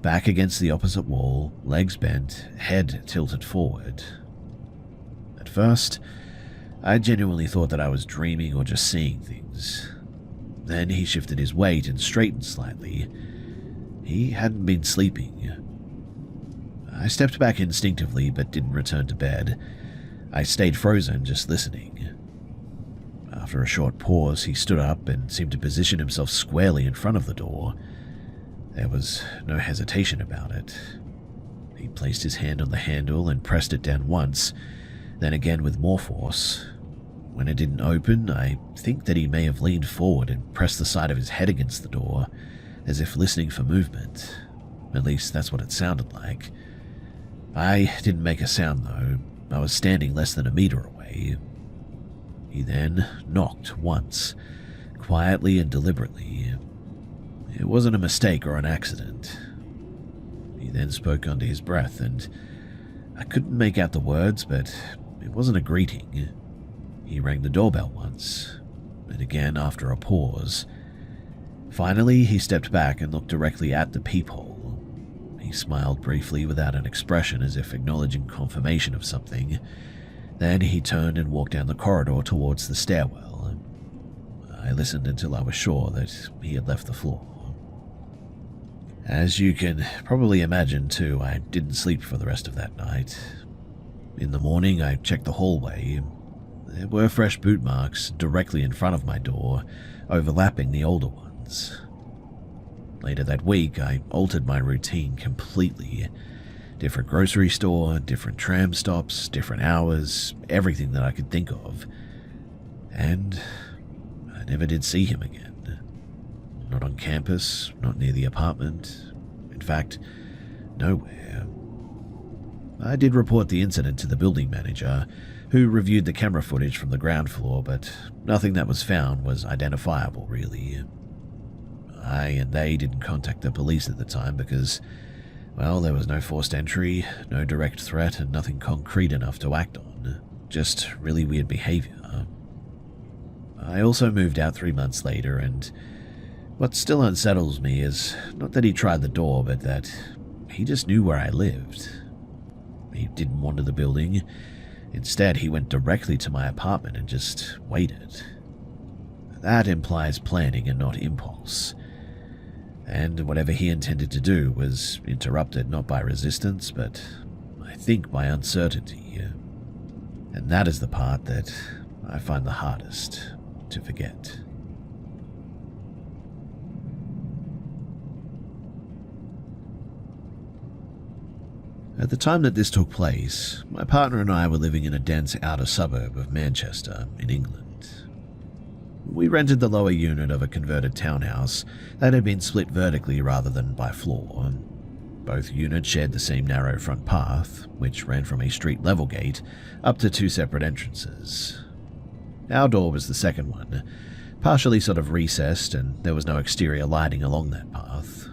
back against the opposite wall, legs bent, head tilted forward. At first, I genuinely thought that I was dreaming or just seeing things. Then he shifted his weight and straightened slightly. He hadn't been sleeping. I stepped back instinctively but didn't return to bed. I stayed frozen, just listening. After a short pause, he stood up and seemed to position himself squarely in front of the door. There was no hesitation about it. He placed his hand on the handle and pressed it down once, then again with more force. When it didn't open, I think that he may have leaned forward and pressed the side of his head against the door, as if listening for movement. At least that's what it sounded like. I didn't make a sound though. I was standing less than a meter away. He then knocked once, quietly and deliberately. It wasn't a mistake or an accident. He then spoke under his breath, and I couldn't make out the words, but it wasn't a greeting. He rang the doorbell once, and again after a pause. Finally, he stepped back and looked directly at the peephole. He smiled briefly without an expression, as if acknowledging confirmation of something. Then he turned and walked down the corridor towards the stairwell. I listened until I was sure that he had left the floor. As you can probably imagine, too, I didn't sleep for the rest of that night. In the morning, I checked the hallway. There were fresh boot marks directly in front of my door, overlapping the older ones. Later that week, I altered my routine completely. Different grocery store, different tram stops, different hours, everything that I could think of. And I never did see him again. Not on campus, not near the apartment. In fact, nowhere. I did report the incident to the building manager, who reviewed the camera footage from the ground floor, but nothing that was found was identifiable, really. I and they didn't contact the police at the time because, well, there was no forced entry, no direct threat, and nothing concrete enough to act on. Just really weird behavior. I also moved out 3 months later, and what still unsettles me is not that he tried the door, but that he just knew where I lived. He didn't wander the building. Instead, he went directly to my apartment and just waited. That implies planning and not impulse. And whatever he intended to do was interrupted not by resistance, but I think by uncertainty. And that is the part that I find the hardest to forget. At the time that this took place, my partner and I were living in a dense outer suburb of Manchester, in England. We rented the lower unit of a converted townhouse that had been split vertically rather than by floor. Both units shared the same narrow front path, which ran from a street-level gate up to two separate entrances. Our door was the second one, partially sort of recessed, and there was no exterior lighting along that path.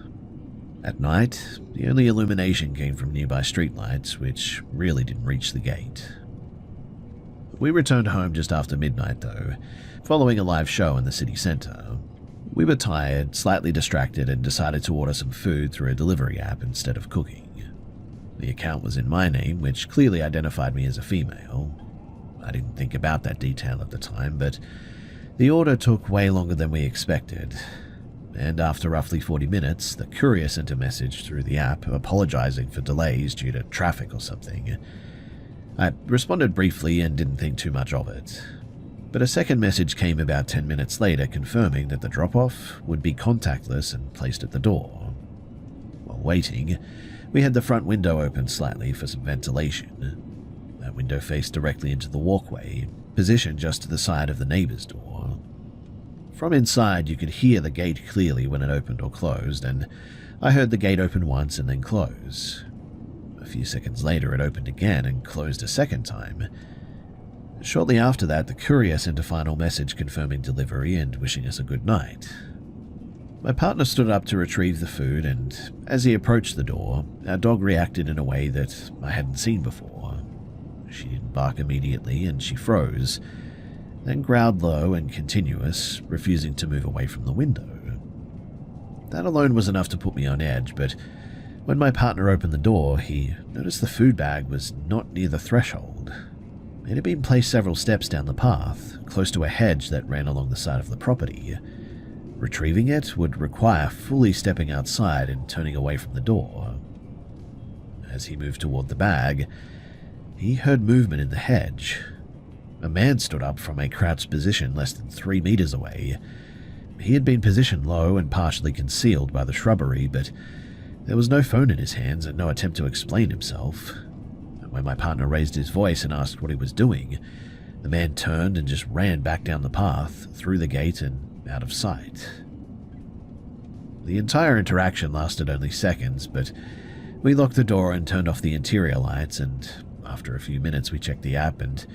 At night, the only illumination came from nearby streetlights, which really didn't reach the gate. We returned home just after midnight, though, following a live show in the city centre. We were tired, slightly distracted, and decided to order some food through a delivery app instead of cooking. The account was in my name, which clearly identified me as a female. I didn't think about that detail at the time, but the order took way longer than we expected. And after roughly 40 minutes, the courier sent a message through the app apologizing for delays due to traffic or something. I responded briefly and didn't think too much of it. But a second message came about 10 minutes later confirming that the drop-off would be contactless and placed at the door. While waiting, we had the front window open slightly for some ventilation. That window faced directly into the walkway, positioned just to the side of the neighbor's door. From inside, you could hear the gate clearly when it opened or closed, and I heard the gate open once and then close. A few seconds later, it opened again and closed a second time. Shortly after that, the courier sent a final message confirming delivery and wishing us a good night. My partner stood up to retrieve the food, and as he approached the door, our dog reacted in a way that I hadn't seen before. She didn't bark immediately, and she froze, then growled low and continuous, refusing to move away from the window. That alone was enough to put me on edge, but when my partner opened the door, he noticed the food bag was not near the threshold. It had been placed several steps down the path, close to a hedge that ran along the side of the property. Retrieving it would require fully stepping outside and turning away from the door. As he moved toward the bag, he heard movement in the hedge. A man stood up from a crouched position less than 3 meters away. He had been positioned low and partially concealed by the shrubbery, but there was no phone in his hands and no attempt to explain himself. When my partner raised his voice and asked what he was doing, the man turned and just ran back down the path, through the gate and out of sight. The entire interaction lasted only seconds, but we locked the door and turned off the interior lights, and after a few minutes we checked the app and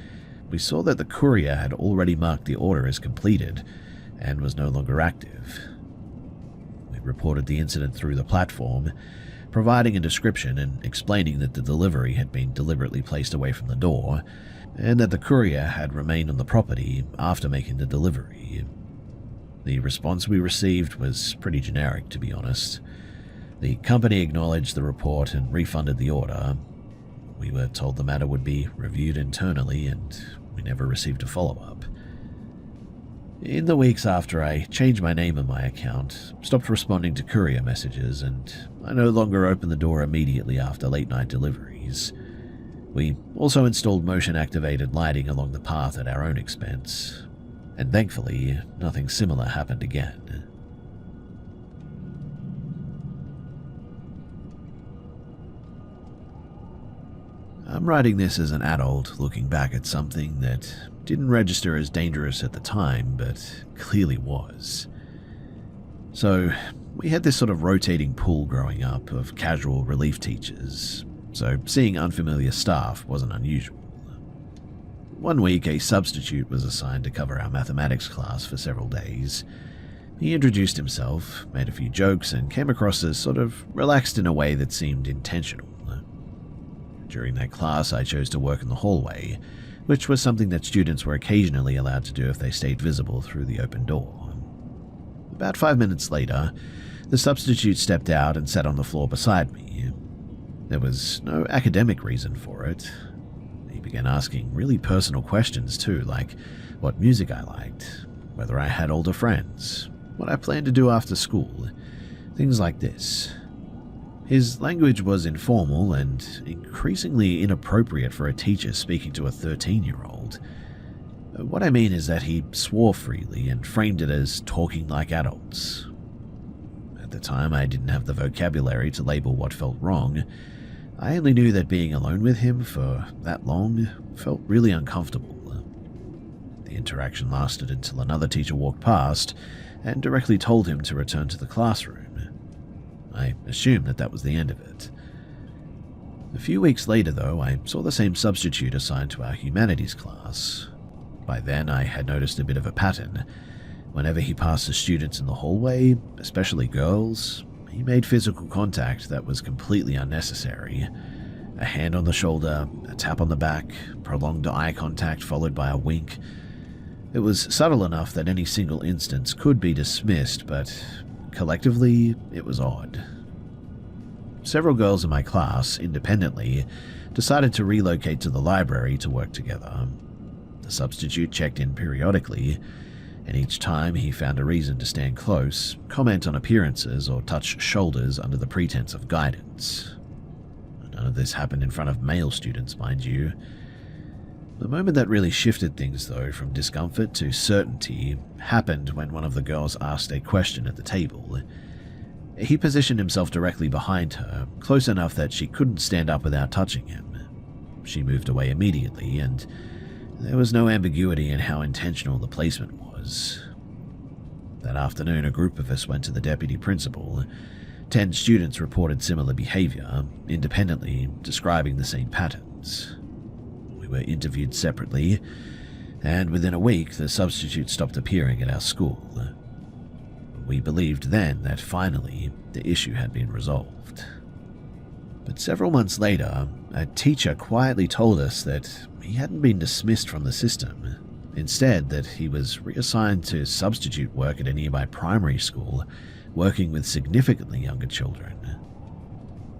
we saw that the courier had already marked the order as completed and was no longer active. We reported the incident through the platform, providing a description and explaining that the delivery had been deliberately placed away from the door and that the courier had remained on the property after making the delivery. The response we received was pretty generic, to be honest. The company acknowledged the report and refunded the order. We were told the matter would be reviewed internally, and we never received a follow-up. In the weeks after, I changed my name on my account, stopped responding to courier messages, and I no longer opened the door immediately after late-night deliveries. We also installed motion-activated lighting along the path at our own expense, and thankfully, nothing similar happened again. I'm writing this as an adult looking back at something that didn't register as dangerous at the time, but clearly was. So, we had this sort of rotating pool growing up of casual relief teachers, so seeing unfamiliar staff wasn't unusual. One week, a substitute was assigned to cover our mathematics class for several days. He introduced himself, made a few jokes, and came across as sort of relaxed in a way that seemed intentional. During that class, I chose to work in the hallway, which was something that students were occasionally allowed to do if they stayed visible through the open door. About 5 minutes later, the substitute stepped out and sat on the floor beside me. There was no academic reason for it. He began asking really personal questions too, like what music I liked, whether I had older friends, what I planned to do after school, things like this. His language was informal and increasingly inappropriate for a teacher speaking to a 13-year-old. What I mean is that he swore freely and framed it as talking like adults. At the time, I didn't have the vocabulary to label what felt wrong. I only knew that being alone with him for that long felt really uncomfortable. The interaction lasted until another teacher walked past and directly told him to return to the classroom. I assumed that was the end of it. A few weeks later, though, I saw the same substitute assigned to our humanities class. By then, I had noticed a bit of a pattern. Whenever he passed the students in the hallway, especially girls, he made physical contact that was completely unnecessary. A hand on the shoulder, a tap on the back, prolonged eye contact followed by a wink. It was subtle enough that any single instance could be dismissed, but collectively, it was odd. Several girls in my class, independently, decided to relocate to the library to work together. The substitute checked in periodically, and each time he found a reason to stand close, comment on appearances, or touch shoulders under the pretense of guidance. None of this happened in front of male students, mind you. The moment that really shifted things, though, from discomfort to certainty, happened when one of the girls asked a question at the table. He positioned himself directly behind her, close enough that she couldn't stand up without touching him. She moved away immediately, and there was no ambiguity in how intentional the placement was. That afternoon, a group of us went to the deputy principal. 10 students reported similar behavior, independently describing the same patterns. We were interviewed separately, and within a week, the substitute stopped appearing at our school. We believed then that finally the issue had been resolved. But several months later, a teacher quietly told us that he hadn't been dismissed from the system. Instead, that he was reassigned to substitute work at a nearby primary school, working with significantly younger children.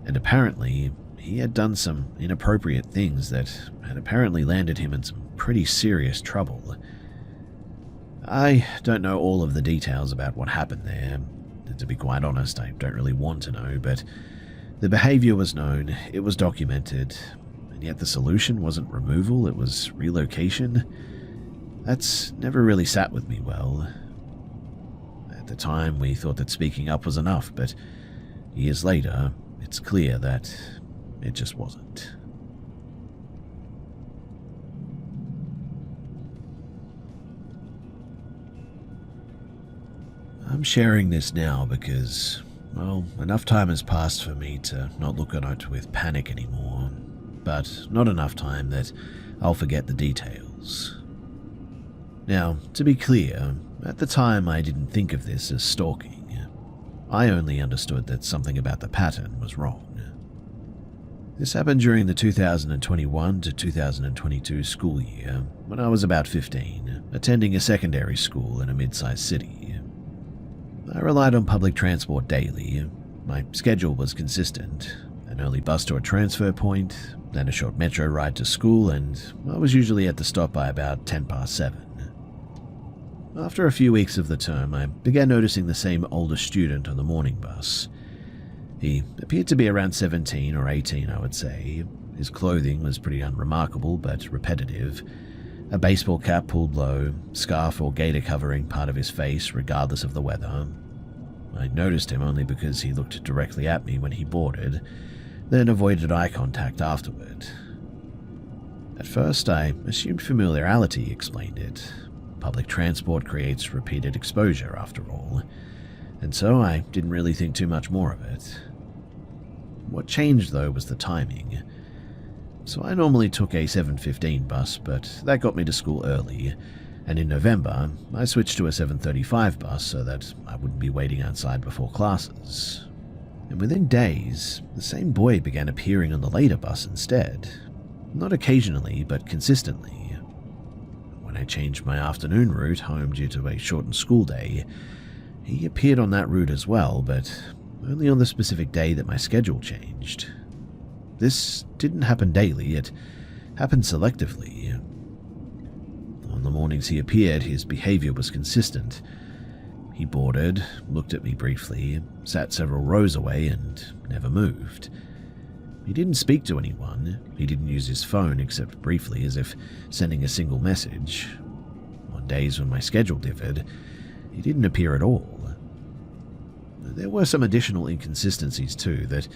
And apparently, he had done some inappropriate things that had apparently landed him in some pretty serious trouble. I don't know all of the details about what happened there. To be quite honest, I don't really want to know, but the behavior was known, it was documented, and yet the solution wasn't removal, it was relocation. That's never really sat with me well. At the time, we thought that speaking up was enough, but years later, it's clear that it just wasn't. I'm sharing this now because, well, enough time has passed for me to not look on it with panic anymore, but not enough time that I'll forget the details. Now, to be clear, at the time I didn't think of this as stalking. I only understood that something about the pattern was wrong. This happened during the 2021 to 2022 school year, when I was about 15, attending a secondary school in a mid-sized city. I relied on public transport daily. My schedule was consistent: an early bus to a transfer point, then a short metro ride to school, and I was usually at the stop by about 7:10. After a few weeks of the term, I began noticing the same older student on the morning bus. He appeared to be around 17 or 18, I would say. His clothing was pretty unremarkable but repetitive. A baseball cap pulled low, scarf or gaiter covering part of his face regardless of the weather. I noticed him only because he looked directly at me when he boarded, then avoided eye contact afterward. At first, I assumed familiarity explained it. Public transport creates repeated exposure, after all, and so I didn't really think too much more of it. What changed, though, was the timing. So I normally took a 7:15 bus, but that got me to school early, and in November, I switched to a 7:35 bus so that I wouldn't be waiting outside before classes. And within days, the same boy began appearing on the later bus instead. Not occasionally, but consistently. When I changed my afternoon route home due to a shortened school day, he appeared on that route as well, but only on the specific day that my schedule changed. This didn't happen daily, it happened selectively. On the mornings he appeared, his behavior was consistent. He boarded, looked at me briefly, sat several rows away, and never moved. He didn't speak to anyone. He didn't use his phone except briefly, as if sending a single message. on days when my schedule differed, he didn't appear at all. There were some additional inconsistencies too that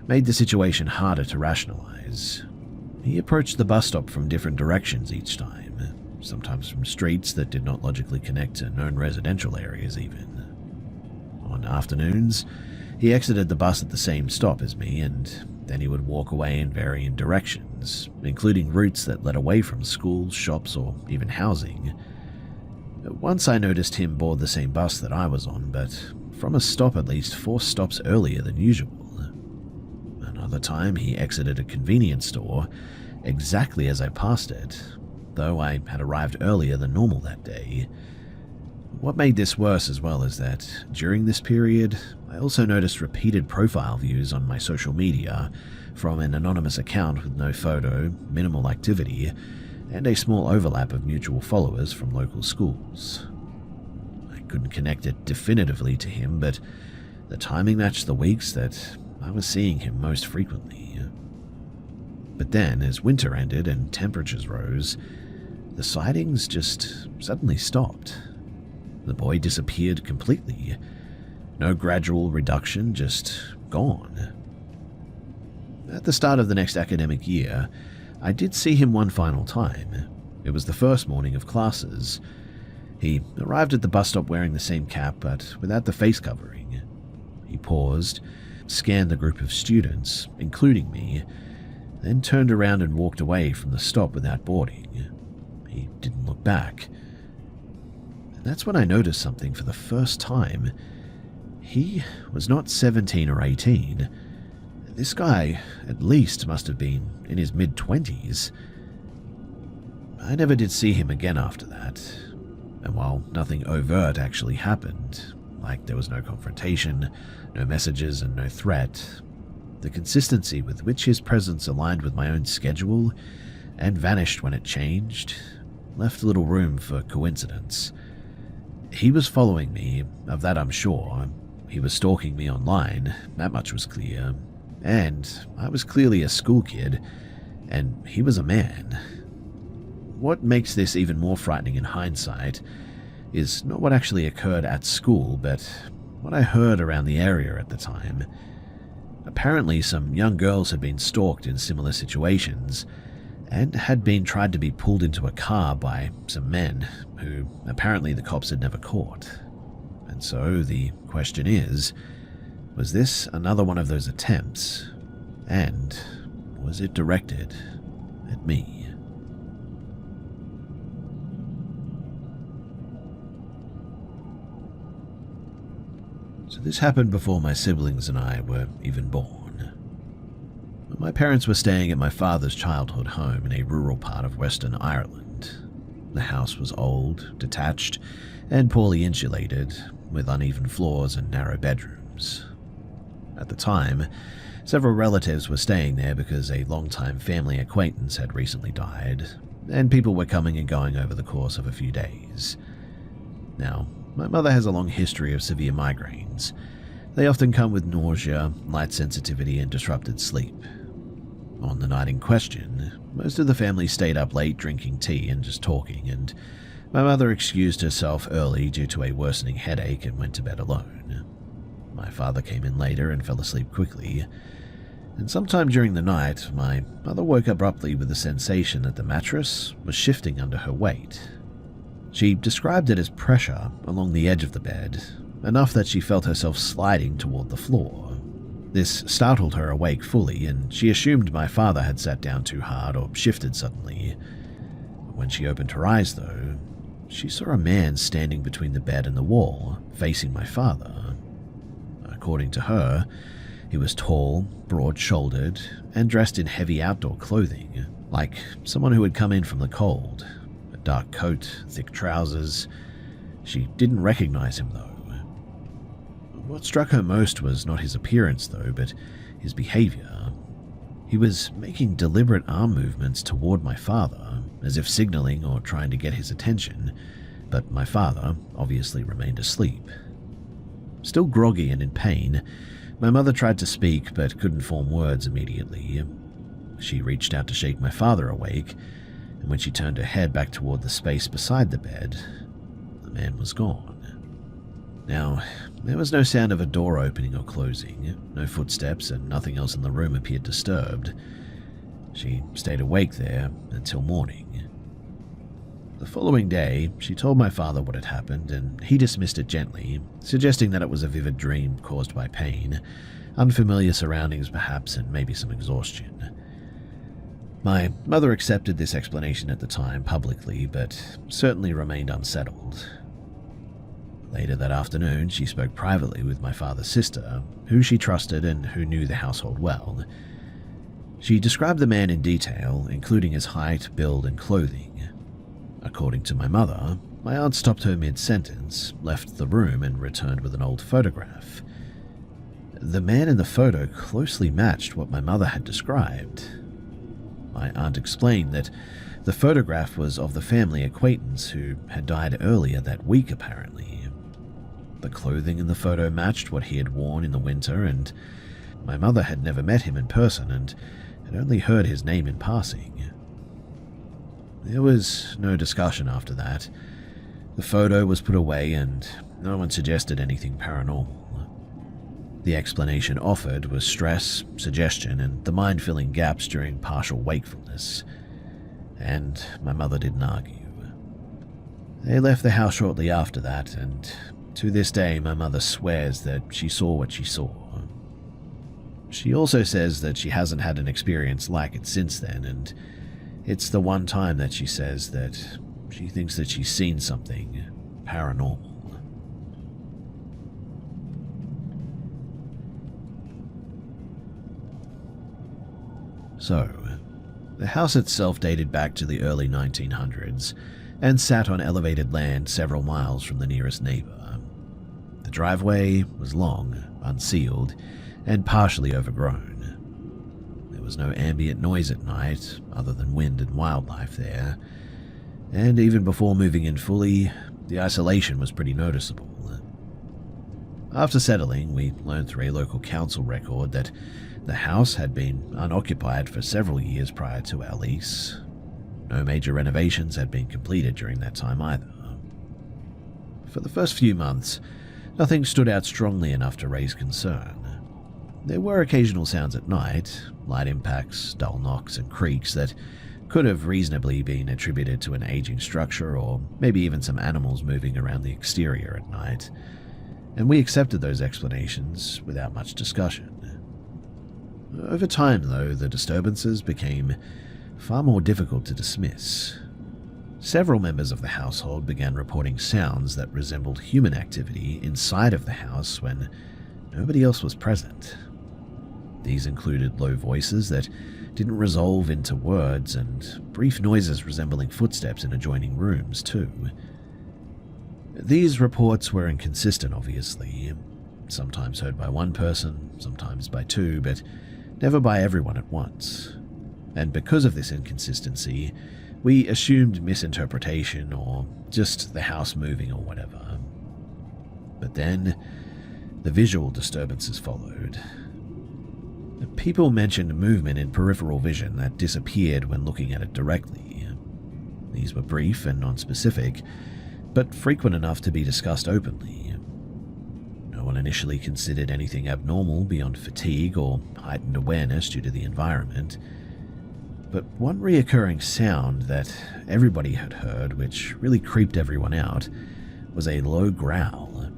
made the situation harder to rationalize. He approached the bus stop from different directions each time, sometimes from streets that did not logically connect to known residential areas even. On afternoons, he exited the bus at the same stop as me, and then he would walk away in varying directions, including routes that led away from schools, shops, or even housing. Once I noticed him board the same bus that I was on, but from a stop at least 4 stops earlier than usual. Another time, he exited a convenience store exactly as I passed it, though I had arrived earlier than normal that day. What made this worse as well is that during this period, I also noticed repeated profile views on my social media from an anonymous account with no photo, minimal activity, and a small overlap of mutual followers from local schools. I couldn't connect it definitively to him, but the timing matched the weeks that I was seeing him most frequently. But then, as winter ended and temperatures rose, the sightings just suddenly stopped. The boy disappeared completely. No gradual reduction, just gone. At the start of the next academic year, I did see him one final time. It was the first morning of classes. He arrived at the bus stop wearing the same cap, but without the face covering. He paused, scanned the group of students, including me, then turned around and walked away from the stop without boarding. He didn't look back. That's when I noticed something for the first time. He was not 17 or 18. This guy at least must have been in his mid-20s. I never did see him again after that, and while nothing overt actually happened, like there was no confrontation, no messages, and no threat, the consistency with which his presence aligned with my own schedule and vanished when it changed left little room for coincidence. He was following me, of that I'm sure. He was stalking me online, that much was clear. And I was clearly a school kid, and he was a man. What makes this even more frightening in hindsight is not what actually occurred at school, but what I heard around the area at the time. Apparently, some young girls had been stalked in similar situations, and had been tried to be pulled into a car by some men who apparently the cops had never caught. And so the question is, was this another one of those attempts? And was it directed at me? So this happened before my siblings and I were even born. My parents were staying at my father's childhood home in a rural part of Western Ireland. The house was old, detached, and poorly insulated, with uneven floors and narrow bedrooms. At the time, several relatives were staying there because a longtime family acquaintance had recently died, and people were coming and going over the course of a few days. Now, my mother has a long history of severe migraines. They often come with nausea, light sensitivity, and disrupted sleep. On the night in question, most of the family stayed up late drinking tea and just talking, and my mother excused herself early due to a worsening headache and went to bed alone. My father came in later and fell asleep quickly, and sometime during the night, my mother woke abruptly with the sensation that the mattress was shifting under her weight. She described it as pressure along the edge of the bed, enough that she felt herself sliding toward the floor. This startled her awake fully, and she assumed my father had sat down too hard or shifted suddenly. When she opened her eyes, though, she saw a man standing between the bed and the wall, facing my father. According to her, he was tall, broad-shouldered, and dressed in heavy outdoor clothing, like someone who had come in from the cold. A dark coat, thick trousers. She didn't recognize him, though. What struck her most was not his appearance, though, but his behavior. He was making deliberate arm movements toward my father, as if signaling or trying to get his attention, but my father obviously remained asleep. Still groggy and in pain, my mother tried to speak but couldn't form words immediately. She reached out to shake my father awake, and when she turned her head back toward the space beside the bed, man was gone. Now, there was no sound of a door opening or closing, no footsteps, and nothing else in the room appeared disturbed. She stayed awake there until morning. The following day, she told my father what had happened, and he dismissed it gently, suggesting that it was a vivid dream caused by pain, unfamiliar surroundings perhaps, and maybe some exhaustion. My mother accepted this explanation at the time publicly, but certainly remained unsettled. Later that afternoon, she spoke privately with my father's sister, who she trusted and who knew the household well. She described the man in detail, including his height, build, and clothing. According to my mother, my aunt stopped her mid-sentence, left the room, and returned with an old photograph. The man in the photo closely matched what my mother had described. My aunt explained that the photograph was of the family acquaintance who had died earlier that week, apparently. The clothing in the photo matched what he had worn in the winter, and my mother had never met him in person and had only heard his name in passing. There was no discussion after that. The photo was put away and no one suggested anything paranormal. The explanation offered was stress, suggestion, and the mind filling gaps during partial wakefulness. And my mother didn't argue. They left the house shortly after that, and to this day, my mother swears that she saw what she saw. She also says that she hasn't had an experience like it since then, and it's the one time that she says that she thinks that she's seen something paranormal. So, the house itself dated back to the early 1900s and sat on elevated land several miles from the nearest neighbor. The driveway was long, unsealed, and partially overgrown. There was no ambient noise at night, other than wind and wildlife there, and even before moving in fully, the isolation was pretty noticeable. After settling, we learned through a local council record that the house had been unoccupied for several years prior to our lease. No major renovations had been completed during that time either. For the first few months, nothing stood out strongly enough to raise concern. There were occasional sounds at night, light impacts, dull knocks, and creaks that could have reasonably been attributed to an aging structure or maybe even some animals moving around the exterior at night, and we accepted those explanations without much discussion. Over time, though, the disturbances became far more difficult to dismiss. Several members of the household began reporting sounds that resembled human activity inside of the house when nobody else was present. These included low voices that didn't resolve into words and brief noises resembling footsteps in adjoining rooms, too. These reports were inconsistent, obviously, sometimes heard by one person, sometimes by two, but never by everyone at once. And because of this inconsistency, we assumed misinterpretation or just the house moving or whatever. But then, the visual disturbances followed. People mentioned movement in peripheral vision that disappeared when looking at it directly. These were brief and non-specific, but frequent enough to be discussed openly. No one initially considered anything abnormal beyond fatigue or heightened awareness due to the environment. But one reoccurring sound that everybody had heard, which really creeped everyone out, was a low growl.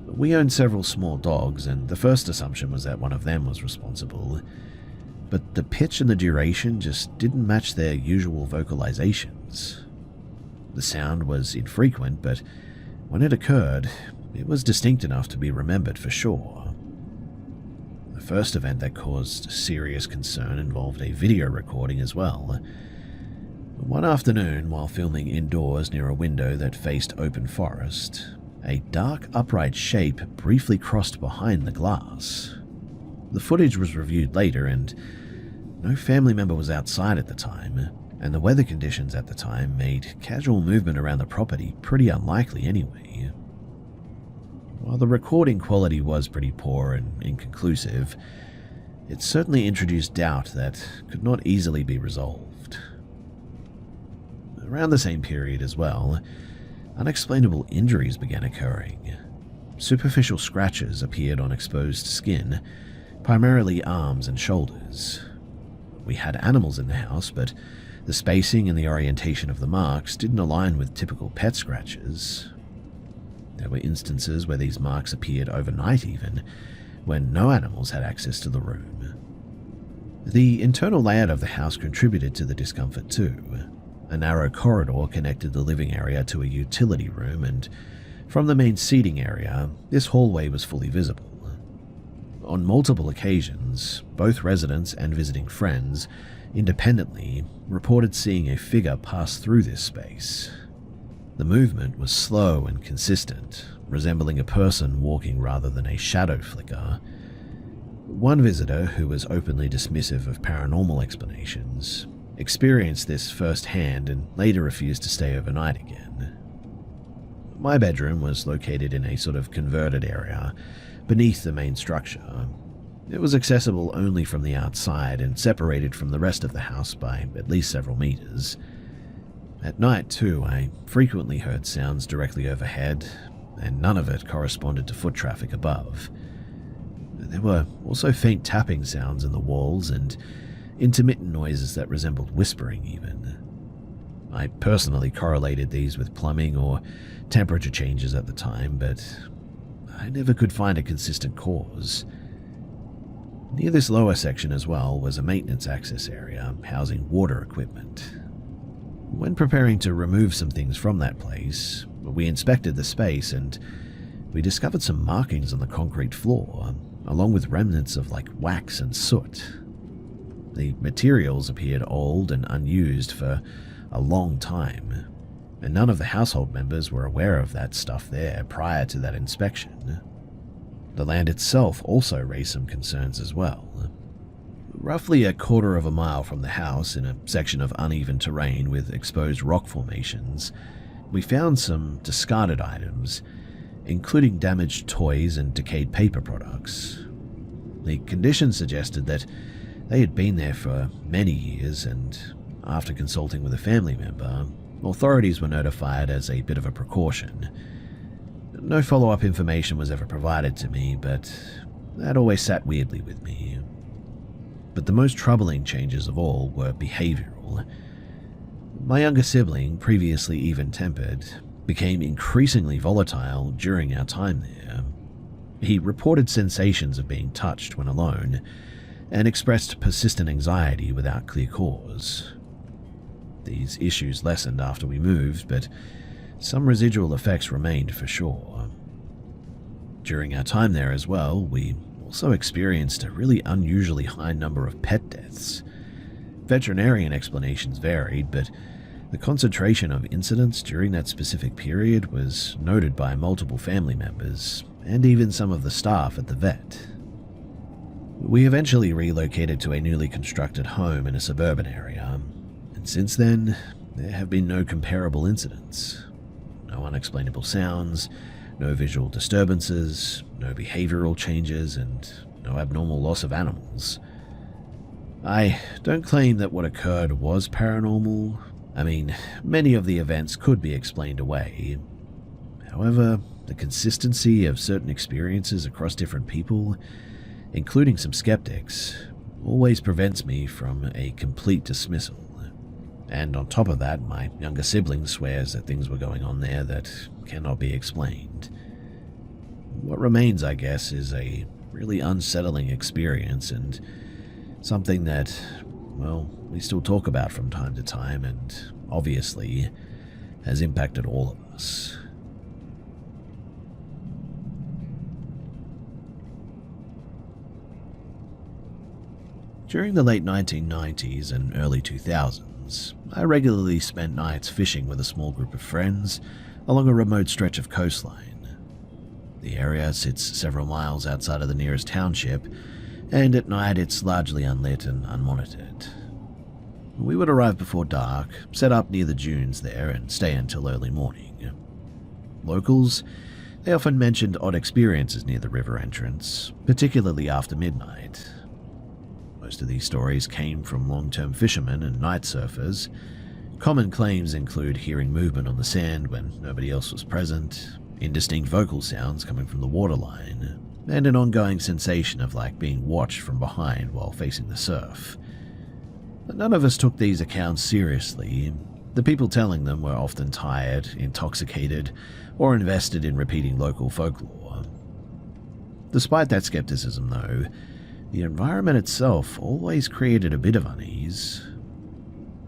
We owned several small dogs, and the first assumption was that one of them was responsible. But the pitch and the duration just didn't match their usual vocalizations. The sound was infrequent, but when it occurred, it was distinct enough to be remembered for sure. The first event that caused serious concern involved a video recording as well. One afternoon, while filming indoors near a window that faced open forest, a dark, upright shape briefly crossed behind the glass. The footage was reviewed later, and no family member was outside at the time, and the weather conditions at the time made casual movement around the property pretty unlikely anyway. While the recording quality was pretty poor and inconclusive, it certainly introduced doubt that could not easily be resolved. Around the same period as well, unexplainable injuries began occurring. Superficial scratches appeared on exposed skin, primarily arms and shoulders. We had animals in the house, but the spacing and the orientation of the marks didn't align with typical pet scratches. There were instances where these marks appeared overnight even, when no animals had access to the room. The internal layout of the house contributed to the discomfort too. A narrow corridor connected the living area to a utility room, and from the main seating area, this hallway was fully visible. On multiple occasions, both residents and visiting friends independently reported seeing a figure pass through this space. The movement was slow and consistent, resembling a person walking rather than a shadow flicker. One visitor, who was openly dismissive of paranormal explanations, experienced this firsthand and later refused to stay overnight again. My bedroom was located in a sort of converted area beneath the main structure. It was accessible only from the outside and separated from the rest of the house by at least several meters. At night, too, I frequently heard sounds directly overhead, and none of it corresponded to foot traffic above. There were also faint tapping sounds in the walls and intermittent noises that resembled whispering even. I personally correlated these with plumbing or temperature changes at the time, but I never could find a consistent cause. Near this lower section as well was a maintenance access area housing water equipment. When preparing to remove some things from that place, we inspected the space and we discovered some markings on the concrete floor, along with remnants of wax and soot. The materials appeared old and unused for a long time, and none of the household members were aware of that stuff there prior to that inspection. The land itself also raised some concerns as well. Roughly a quarter of a mile from the house, in a section of uneven terrain with exposed rock formations, we found some discarded items, including damaged toys and decayed paper products. The condition suggested that they had been there for many years, and after consulting with a family member, authorities were notified as a bit of a precaution. No follow-up information was ever provided to me, but that always sat weirdly with me. But the most troubling changes of all were behavioral. My younger sibling, previously even-tempered, became increasingly volatile during our time there. He reported sensations of being touched when alone, and expressed persistent anxiety without clear cause. These issues lessened after we moved, but some residual effects remained for sure. During our time there as well, we also experienced a really unusually high number of pet deaths. Veterinarian explanations varied, but the concentration of incidents during that specific period was noted by multiple family members, and even some of the staff at the vet. We eventually relocated to a newly constructed home in a suburban area, and since then, there have been no comparable incidents. No unexplainable sounds, no visual disturbances, no behavioral changes, and no abnormal loss of animals. I don't claim that what occurred was paranormal. I mean, many of the events could be explained away. However, the consistency of certain experiences across different people, including some skeptics, always prevents me from a complete dismissal. And on top of that, my younger sibling swears that things were going on there that cannot be explained. What remains, I guess, is a really unsettling experience and something that, well, we still talk about from time to time and obviously has impacted all of us. During the late 1990s and early 2000s, I regularly spent nights fishing with a small group of friends along a remote stretch of coastline. The area sits several miles outside of the nearest township, and at night it's largely unlit and unmonitored. We would arrive before dark, set up near the dunes there, and stay until early morning. Locals, they often mentioned odd experiences near the river entrance, particularly after midnight. Most of these stories came from long-term fishermen and night surfers, Common claims include hearing movement on the sand when nobody else was present, indistinct vocal sounds coming from the waterline, and an ongoing sensation of being watched from behind while facing the surf. But none of us took these accounts seriously. The people telling them were often tired, intoxicated, or invested in repeating local folklore. Despite that skepticism, though, the environment itself always created a bit of unease.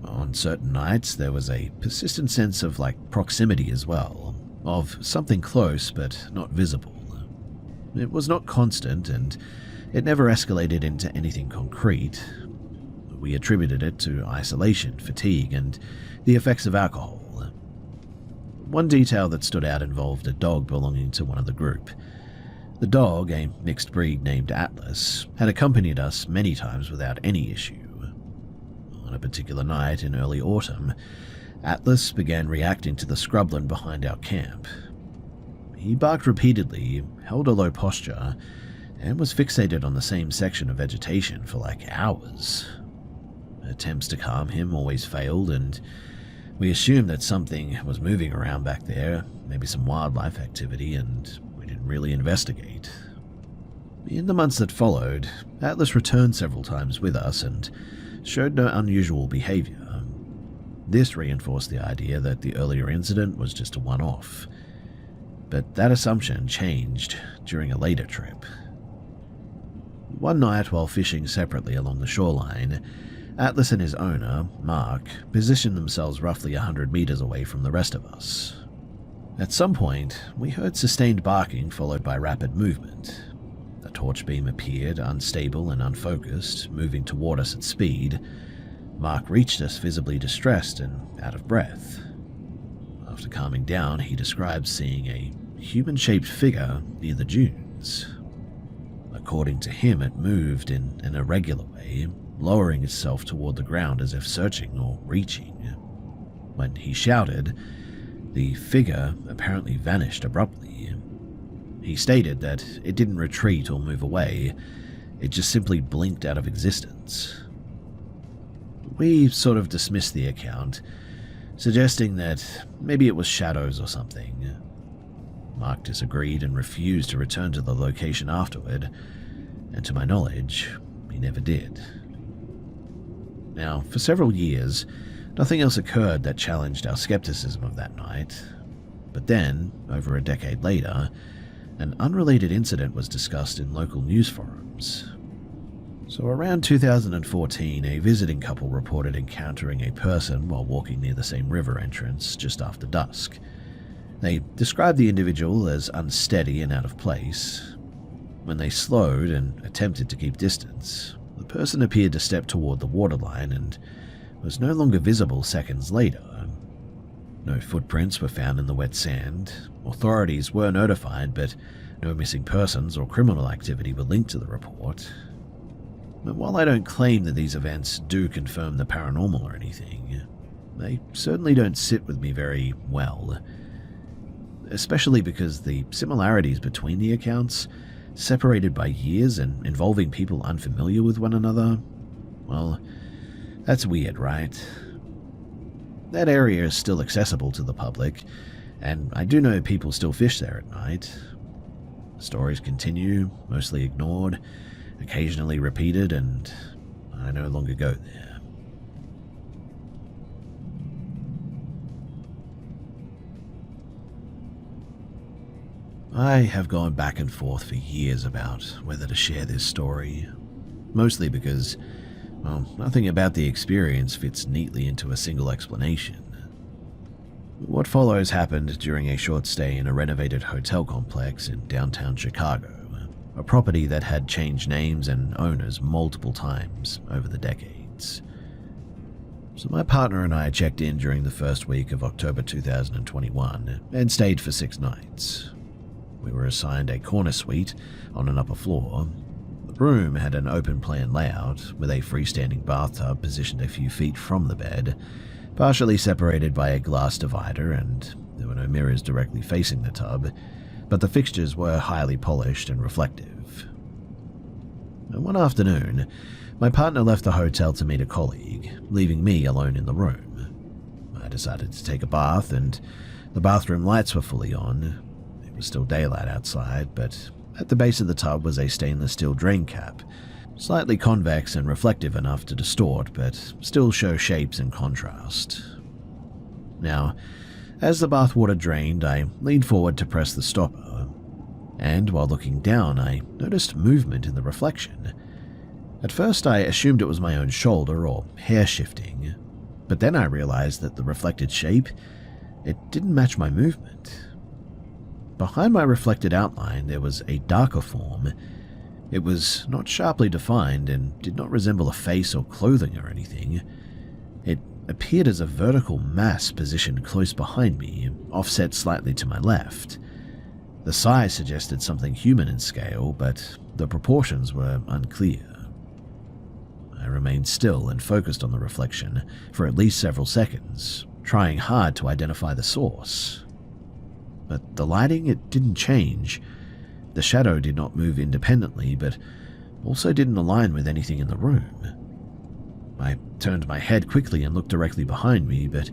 On certain nights, there was a persistent sense of proximity as well, of something close but not visible. It was not constant, and it never escalated into anything concrete. We attributed it to isolation, fatigue, and the effects of alcohol. One detail that stood out involved a dog belonging to one of the group. The dog, a mixed breed named Atlas, had accompanied us many times without any issue. On a particular night in early autumn, Atlas began reacting to the scrubland behind our camp. He barked repeatedly, held a low posture, and was fixated on the same section of vegetation for hours. Attempts to calm him always failed, and we assumed that something was moving around back there, maybe some wildlife activity, and we didn't really investigate. In the months that followed, Atlas returned several times with us and showed no unusual behavior. This reinforced the idea that the earlier incident was just a one-off. But that assumption changed during a later trip. One night, while fishing separately along the shoreline, Atlas and his owner, Mark, positioned themselves roughly 100 meters away from the rest of us. At some point, we heard sustained barking followed by rapid movement. A torch beam appeared, unstable and unfocused, moving toward us at speed. Mark reached us visibly distressed and out of breath. After calming down, he described seeing a human-shaped figure near the dunes. According to him, it moved in an irregular way, lowering itself toward the ground as if searching or reaching. When he shouted, the figure apparently vanished abruptly. He stated that it didn't retreat or move away, it just simply blinked out of existence. We sort of dismissed the account, suggesting that maybe it was shadows or something. Mark disagreed and refused to return to the location afterward, and to my knowledge, he never did. Now, for several years, nothing else occurred that challenged our skepticism of that night. But then, over a decade later, an unrelated incident was discussed in local news forums. So around 2014, a visiting couple reported encountering a person while walking near the same river entrance just after dusk. They described the individual as unsteady and out of place. When they slowed and attempted to keep distance, the person appeared to step toward the waterline and was no longer visible seconds later. No footprints were found in the wet sand. Authorities were notified, but no missing persons or criminal activity were linked to the report. But while I don't claim that these events do confirm the paranormal or anything, they certainly don't sit with me very well. Especially because the similarities between the accounts, separated by years and involving people unfamiliar with one another, well, that's weird, right? That area is still accessible to the public, and I do know people still fish there at night. Stories continue, mostly ignored, occasionally repeated, and I no longer go there. I have gone back and forth for years about whether to share this story, mostly because, well, nothing about the experience fits neatly into a single explanation. What follows happened during a short stay in a renovated hotel complex in downtown Chicago, a property that had changed names and owners multiple times over the decades. So my partner and I checked in during the first week of October 2021 and stayed for 6 nights. We were assigned a corner suite on an upper floor. The room had an open-plan layout with a freestanding bathtub positioned a few feet from the bed, partially separated by a glass divider, and there were no mirrors directly facing the tub, but the fixtures were highly polished and reflective. And one afternoon, my partner left the hotel to meet a colleague, leaving me alone in the room. I decided to take a bath, and the bathroom lights were fully on. It was still daylight outside, but at the base of the tub was a stainless steel drain cap, slightly convex and reflective enough to distort, but still show shapes in contrast. Now, as the bathwater drained, I leaned forward to press the stopper, and while looking down, I noticed movement in the reflection. At first, I assumed it was my own shoulder or hair shifting, but then I realized that the reflected shape, it didn't match my movement. Behind my reflected outline, there was a darker form. It was not sharply defined and did not resemble a face or clothing or anything. It appeared as a vertical mass positioned close behind me, offset slightly to my left. The size suggested something human in scale, but the proportions were unclear. I remained still and focused on the reflection for at least several seconds, trying hard to identify the source. But the lighting, it didn't change. The shadow did not move independently, but also didn't align with anything in the room. I turned my head quickly and looked directly behind me, but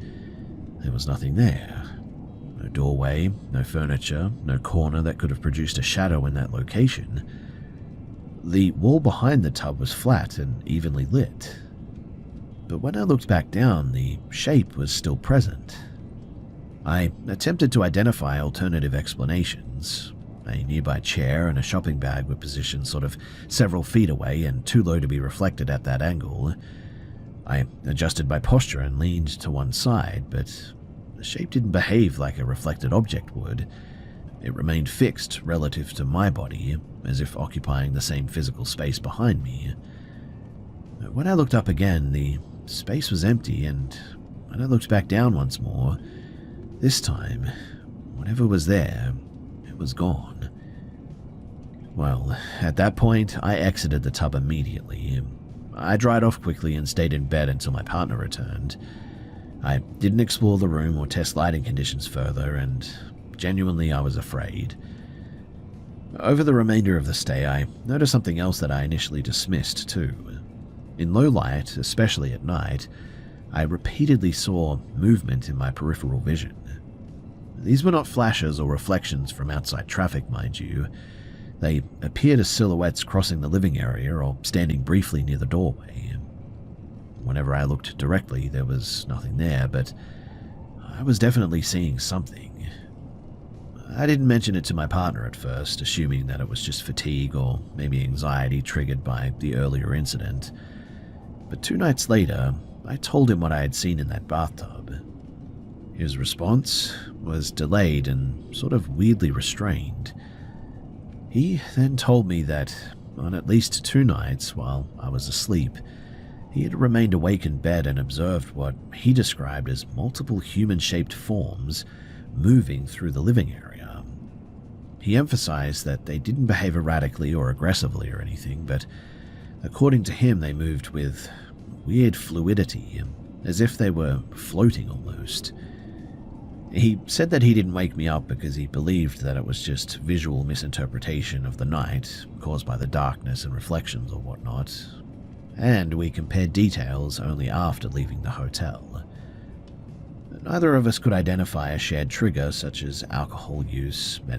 there was nothing there. No doorway, no furniture, no corner that could have produced a shadow in that location. The wall behind the tub was flat and evenly lit. But when I looked back down, the shape was still present. I attempted to identify alternative explanations. A nearby chair and a shopping bag were positioned sort of several feet away and too low to be reflected at that angle. I adjusted my posture and leaned to one side, but the shape didn't behave like a reflected object would. It remained fixed relative to my body, as if occupying the same physical space behind me. When I looked up again, the space was empty, and when I looked back down once more, this time, whatever was there, it was gone. Well, at that point, I exited the tub immediately. I dried off quickly and stayed in bed until my partner returned. I didn't explore the room or test lighting conditions further, and genuinely I was afraid. Over the remainder of the stay, I noticed something else that I initially dismissed too. In low light, especially at night, I repeatedly saw movement in my peripheral vision. These were not flashes or reflections from outside traffic, mind you. They appeared as silhouettes crossing the living area or standing briefly near the doorway. Whenever I looked directly, there was nothing there, but I was definitely seeing something. I didn't mention it to my partner at first, assuming that it was just fatigue or maybe anxiety triggered by the earlier incident. But 2 nights later, I told him what I had seen in that bathtub. His response was delayed and sort of weirdly restrained. He then told me that on at least 2 nights while I was asleep, he had remained awake in bed and observed what he described as multiple human-shaped forms moving through the living area. He emphasized that they didn't behave erratically or aggressively or anything, but according to him they moved with weird fluidity, as if they were floating almost. He said that he didn't wake me up because he believed that it was just visual misinterpretation of the night caused by the darkness and reflections or whatnot, and we compared details only after leaving the hotel. Neither of us could identify a shared trigger such as alcohol use, medication,